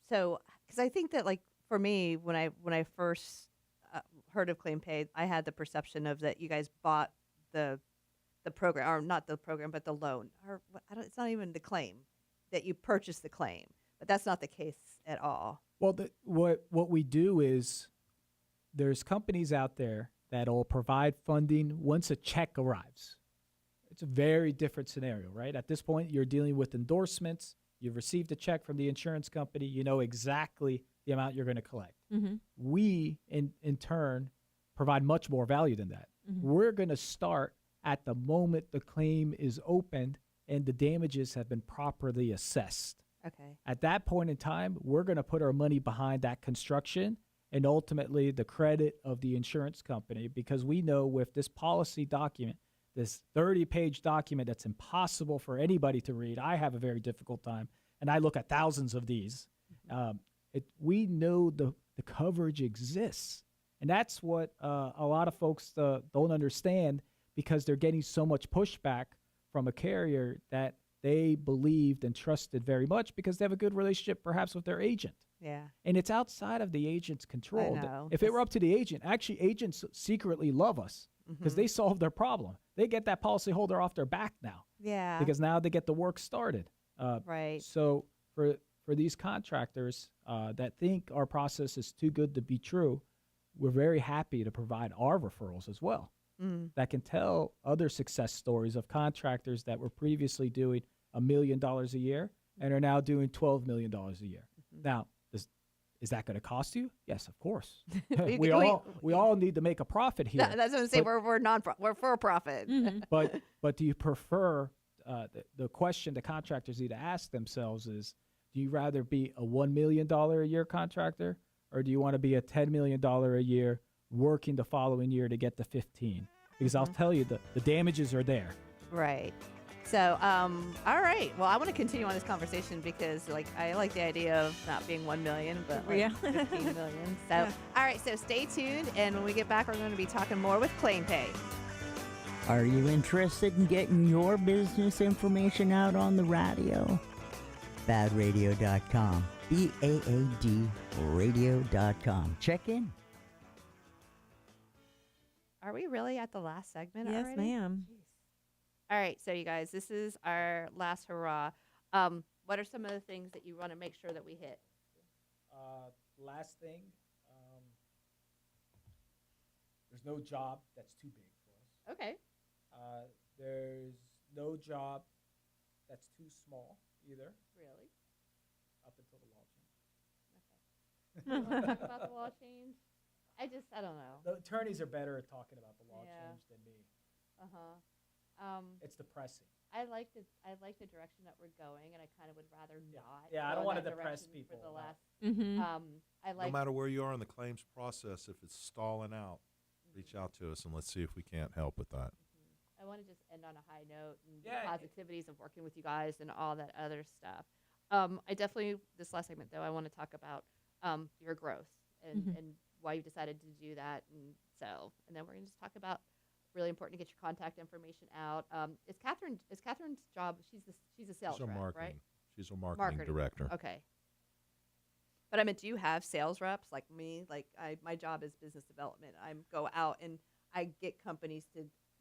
So, because I think that, like, for me, when I first heard of claim pay, I had the perception of that you guys bought the program, or not the program, but the loan, or it's not even the claim, that you purchased the claim, but that's not the case at all. Well, what we do is there's companies out there that'll provide funding once a check arrives. It's a very different scenario, right? At this point, you're dealing with endorsements. You've received a check from the insurance company. You know exactly the amount you're going to collect. We, in turn, provide much more value than that. We're going to start at the moment the claim is opened and the damages have been properly assessed. Okay. At that point in time, we're going to put our money behind that construction and ultimately the credit of the insurance company, because we know with this policy document, this 30-page document that's impossible for anybody to read. I have a very difficult time, and I look at thousands of these. We know the coverage exists, and that's what a lot of folks don't understand, because they're getting so much pushback from a carrier that they believed and trusted very much because they have a good relationship perhaps with their agent. Yeah. And it's outside of the agent's control. I know. If it were up to the agent, actually agents secretly love us because they solve their problem. They get that policyholder off their back now. Yeah. Because now they get the work started. Right. So for these contractors that think our process is too good to be true, we're very happy to provide our referrals as well. That can tell other success stories of contractors that were previously doing $1 million a year and are now doing $12 million a year. Now, is that going to cost you? Yes, of course. we all need to make a profit here. That's what I'm saying. We're for profit. But do you prefer the question the contractors need to ask themselves is, do you rather be a $1 million a year contractor, or do you want to be a $10 million a year working the following year to get to 15? Because I'll tell you, the damages are there. Right. So, all right. Well, I want to continue on this conversation because, like, I like the idea of not being 1 million, but like 15 million. So, all right. So stay tuned. And when we get back, we're going to be talking more with Claim Pay. Are you interested in getting your business information out on the radio? BaaDRadio.com. BAAD radio.com. Check in. Are we really at the last segment Yes, already? ma'am. Jeez. All right. So, you guys, this is our last hurrah. What are some of the things that you want to make sure that we hit? Last thing, There's no job that's too big for us. Okay. There's no job that's too small either, Really? up until the law change. You want to talk about the law change? I don't know. The attorneys are better at talking about the law Yeah. change than me. It's depressing. I like the direction that we're going, and I kind of would rather not. Yeah, I go don't in wanna that depress direction people, For the no. last, Mm-hmm. I like. No matter where you are in the claims process, if it's stalling out, reach out to us and let's see if we can't help with that. I want to just end on a high note and Yeah. the positivities of working with you guys and all that other stuff. I definitely this last segment though I want to talk about your growth and why you decided to do that, and then we're gonna just talk about really important to get your contact information out. Is Catherine's job? She's a sales She's our rep, marketing. right? She's a marketing director. Okay. But I mean, do you have sales reps like me? Like my job is business development. I go out and I get companies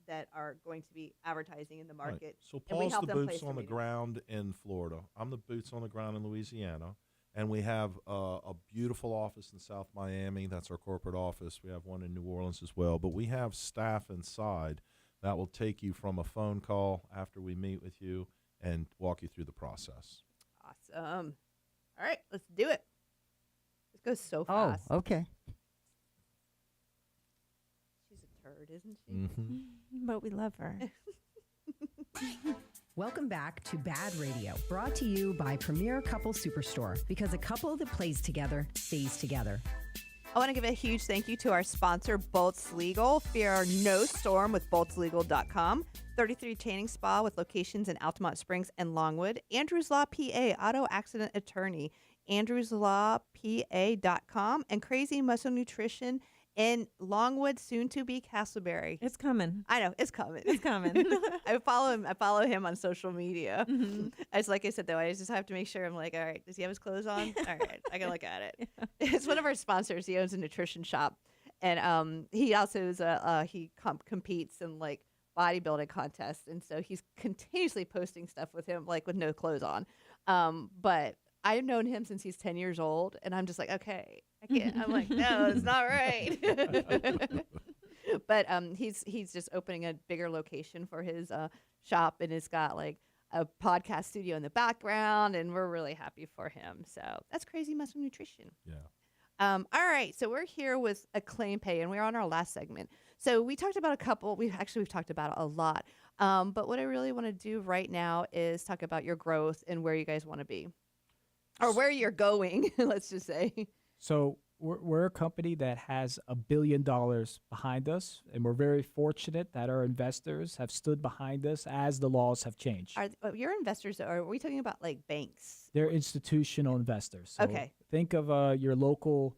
that are going to be advertising in the Right. market. So and we Paul's help the them place boots their on the meetings. ground in Florida. I'm the boots on the ground in Louisiana. And we have a beautiful office in South Miami. That's our corporate office. We have one in New Orleans as well. But we have staff inside that will take you from a phone call after we meet with you and walk you through the process. Awesome. All right, let's do it. This goes so Oh, fast. okay. She's a turd, isn't she? Mm-hmm. But we love her. Welcome back to Bad Radio, brought to you by Premier Couple Superstore, because a couple that plays together stays together. I want to give a huge thank you to our sponsor, Bolts Legal. Fear no storm with boltslegal.com. 33 Tanning Spa with locations in Altamont Springs and Longwood. Andrews Law PA, auto accident attorney. AndrewsLawPA.com. And Crazy Muscle Nutrition in Longwood, soon to be Castleberry. It's coming. I know, it's coming. It's coming. I follow him on social media. As like I said though, I just have to make sure I'm like, all right, does he have his clothes on? All right, I can look at it. It's one of our sponsors. He owns a nutrition shop, and he also is competes in like bodybuilding contests, and so he's continuously posting stuff with him like with no clothes on. But I've known him since he's 10 years old, and I'm just like, okay, I can't. I'm like, no, it's not right. But he's just opening a bigger location for his shop, and it's got like a podcast studio in the background, and we're really happy for him. So that's Crazy Muscle Nutrition. Yeah. All right, so we're here with a claim pay, and we're on our last segment. So we talked about a couple. We've talked about it a lot. But what I really want to do right now is talk about your growth and where you guys want to be, or where you're going. Let's just say. So we're a company that has $1 billion behind us, and we're very fortunate that our investors have stood behind us as the laws have changed. Are your investors? Are we talking about like banks? They're institutional investors. So Okay. Think of your local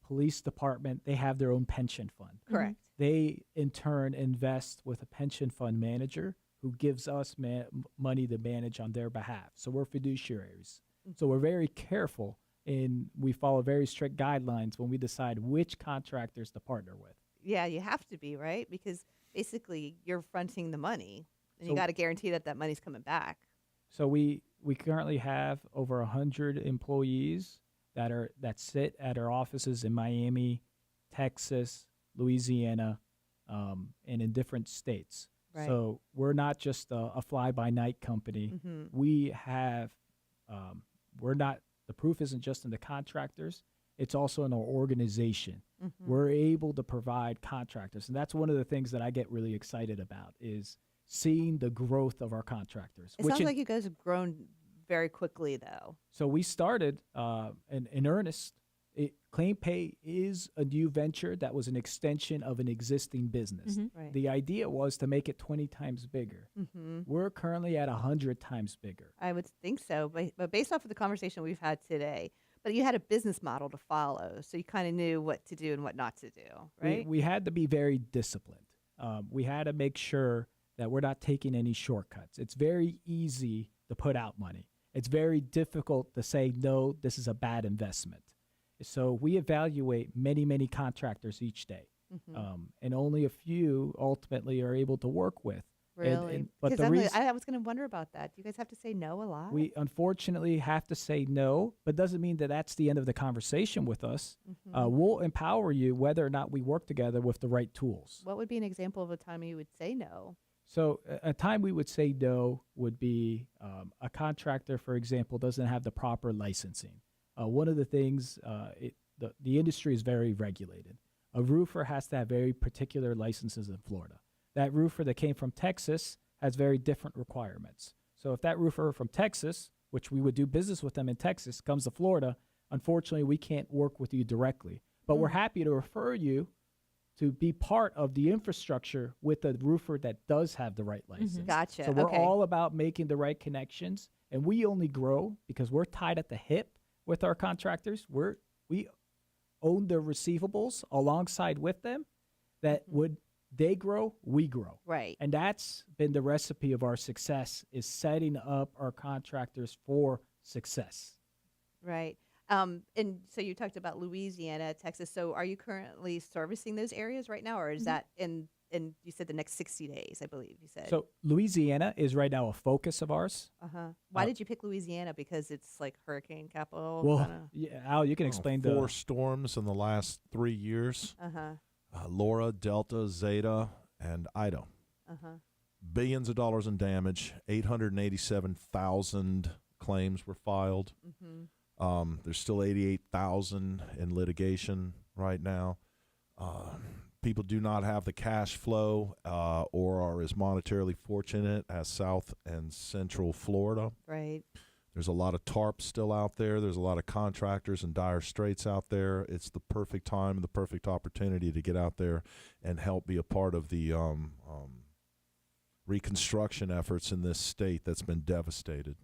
police department. They have their own pension fund. Correct. They, in turn, invest with a pension fund manager who gives us money to manage on their behalf. So we're fiduciaries. So we're very careful, and we follow very strict guidelines when we decide which contractors to partner with. Yeah, you have to be, right? Because basically you're fronting the money, and you So- got to guarantee that money's coming back. So we currently have over 100 employees that sit at our offices in Miami, Texas, Louisiana, and in different states. Right. So we're not just a fly-by-night company. Mm-hmm. We have, we're not, the proof isn't just in the contractors, it's also in our organization. Mm-hmm. We're able to provide contractors. And that's one of the things that I get really excited about is seeing the growth of our contractors. It sounds like you guys have grown very quickly, though. So we started in earnest. Claim Pay is a new venture that was an extension of an existing business. Mm-hmm. Right. The idea was to make it 20 times bigger. Mm-hmm. We're currently at 100 times bigger. I would think so, but based off of the conversation we've had today, but you had a business model to follow, so you kind of knew what to do and what not to do, right? We had to be very disciplined. We had to make sure that we're not taking any shortcuts. It's very easy to put out money. It's very difficult to say, no, this is a bad investment. So we evaluate many, many contractors each day, Mm-hmm. and only a few ultimately are able to work with. Really? But Because the reason I was going to wonder about that. Do you guys have to say no a lot? we unfortunately have to say no, but doesn't mean that that's the end of the conversation with us. We'll empower you whether or not we work together with the right tools. What would be an example of a time you would say no? So a time we would say no would be a contractor, for example, doesn't have the proper licensing. One of the things, the industry is very regulated. A roofer has to have very particular licenses in Florida. That roofer that came from Texas has very different requirements. So if that roofer from Texas, which we would do business with them in Texas, comes to Florida, unfortunately, we can't work with you directly. But we're happy to refer you to be part of the infrastructure with a roofer that does have the right license. Gotcha. So we're Okay. all about making the right connections, and we only grow because we're tied at the hip with our contractors. We own the receivables alongside with them. That would they grow, we grow. Right. And that's been the recipe of our success, is setting up our contractors for success. Right. And so you talked about Louisiana, Texas. So are you currently servicing those areas right now, or is that in you said the next 60 days, I believe you said? So Louisiana is right now a focus of ours. Why did you pick Louisiana? Because it's like hurricane capital? Well, kinda? yeah, Al, you can explain the 4 storms in the last 3 years. Laura, Delta, Zeta, and Ida. Billions of dollars in damage. 887,000 claims were filed. There's still 88,000 in litigation right now. People do not have the cash flow or are as monetarily fortunate as South and Central Florida. Right. There's a lot of tarps still out there. There's a lot of contractors in dire straits out there. It's the perfect time and the perfect opportunity to get out there and help be a part of the reconstruction efforts in this state that's been devastated.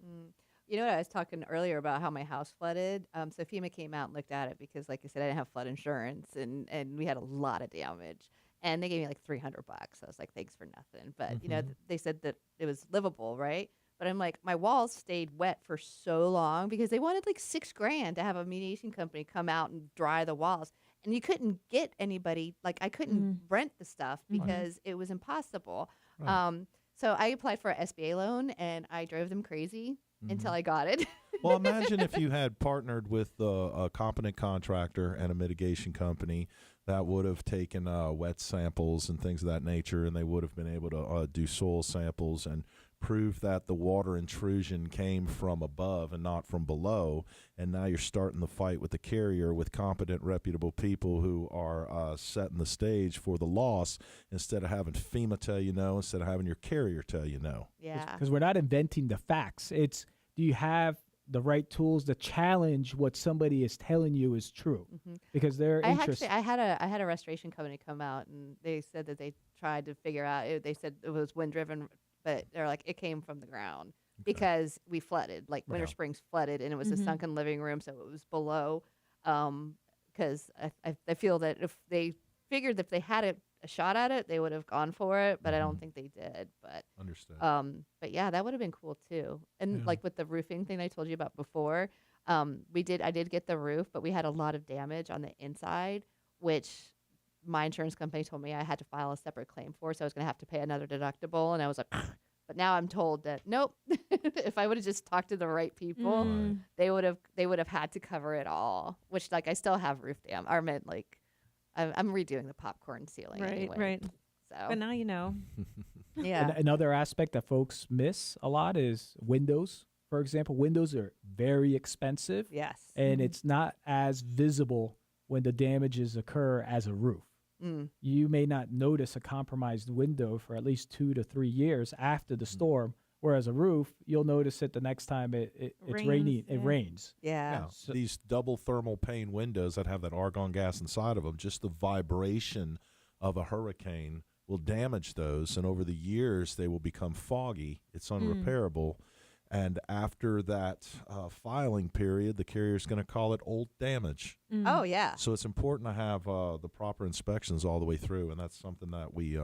You know what, I was talking earlier about how my house flooded. So FEMA came out and looked at it because, like I said, I didn't have flood insurance, and we had a lot of damage. And they gave me like $300. I was like, thanks for nothing. But you know, they said that it was livable, right? But I'm like, my walls stayed wet for so long because they wanted like $6,000 to have a mediation company come out and dry the walls, and you couldn't get anybody. Like I couldn't rent the stuff because it was impossible. Right. So I applied for an SBA loan, and I drove them crazy until I got it. Well, imagine if you had partnered with a competent contractor and a mitigation company that would have taken wet samples and things of that nature, and they would have been able to do soil samples and prove that the water intrusion came from above and not from below. And now you're starting the fight with the carrier with competent, reputable people who are setting the stage for the loss instead of having FEMA tell you no, instead of having your carrier tell you no. Yeah. Because we're not inventing the facts. It's, do you have the right tools to challenge what somebody is telling you is true? Because they're interested. I had a restoration company come out, and they said that they tried to figure out. They said it was wind driven, but they're like, it came from the ground because we flooded, like Winter Springs flooded, and it was a sunken living room, so it was below. Because I feel that if they figured if they had a shot at it, they would have gone for it, but I don't think they did. But Understood. but yeah, that would have been cool too. And like with the roofing thing I told you about before, I did get the roof, but we had a lot of damage on the inside, which my insurance company told me I had to file a separate claim for, so I was going to have to pay another deductible. And I was like, but now I'm told that nope. If I would have just talked to the right people, they would have had to cover it all. Which like I still have roof damage. I meant like I'm redoing the popcorn ceiling. Anyway, Right. So, But now you know. yeah. Another aspect that folks miss a lot is windows. For example, windows are very expensive. Yes. And it's not as visible when the damages occur as a roof. You may not notice a compromised window for at least 2 to 3 years after the storm, whereas a roof, you'll notice it the next time it's raining. It rains. Yeah. So these double thermal pane windows that have that argon gas inside of them, just the vibration of a hurricane will damage those, and over the years they will become foggy. It's unrepairable. And after that filing period, the carrier's going to call it old damage. Oh, yeah. So it's important to have the proper inspections all the way through, and that's something that we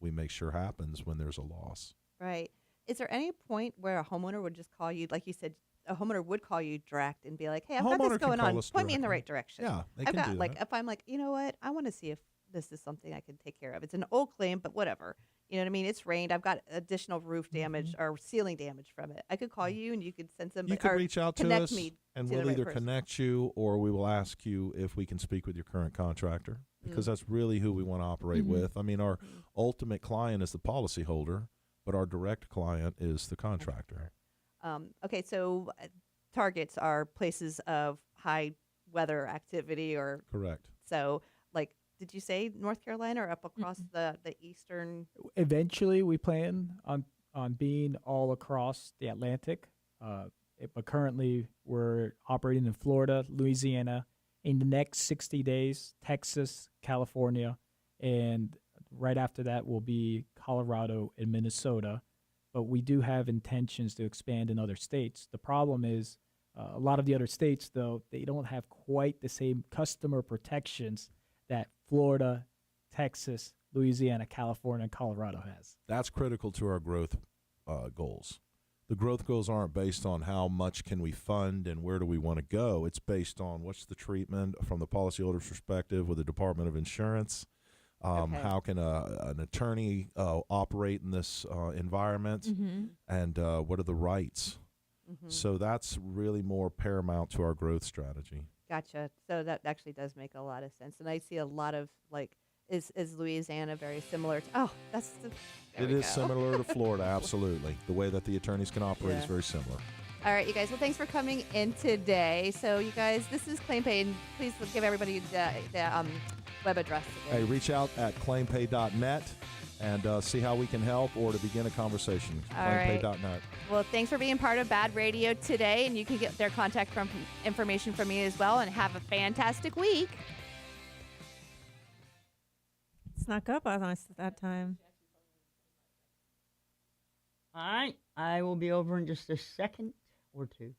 make sure happens when there's a loss. Right. Is there any point where a homeowner would just call you, like you said, a homeowner would call you direct and be like, hey, I've got this going on. Point me in the right direction. Yeah, they I've can got, do like, that. if I'm like, you know what, I want to see if this is something I can take care of. It's an old claim, but whatever. You know what I mean? It's rained. I've got additional roof damage or ceiling damage from it. I could call you and you could send somebody. You can or reach out to connect us, me and to the we'll right either person. connect you or we will ask you if we can speak with your current contractor, because that's really who we want to operate with. I mean, our ultimate client is the policyholder, but our direct client is the contractor. Okay, so targets are places of high weather activity, or Correct. so like. Did you say North Carolina or up across the eastern? Eventually, we plan on being all across the Atlantic, but currently we're operating in Florida, Louisiana. In the next 60 days, Texas, California, and right after that will be Colorado and Minnesota. But we do have intentions to expand in other states. The problem is a lot of the other states, though, they don't have quite the same customer protections that Florida, Texas, Louisiana, California, and Colorado has. That's critical to our growth goals. The growth goals aren't based on how much can we fund and where do we want to go. It's based on what's the treatment from the policyholder's perspective with the Department of Insurance. How can an attorney operate in this environment, and what are the rights? So that's really more paramount to our growth strategy. Gotcha. So that actually does make a lot of sense, and I see a lot of like. Is Louisiana very similar to? Oh, that's the. It is similar to Florida, absolutely. The way that the attorneys can operate is very similar. All right, you guys. Well, thanks for coming in today. So, you guys, this is ClaimPay, and please give everybody the web address again. Hey, reach out at claimpay.net and see how we can help or to begin a conversation. Claimpay.net. Well, thanks for being part of Bad Radio today, and you can get their contact information from me as well, and have a fantastic week. Snuck up on us at that time. All right. I will be over in just a second or two.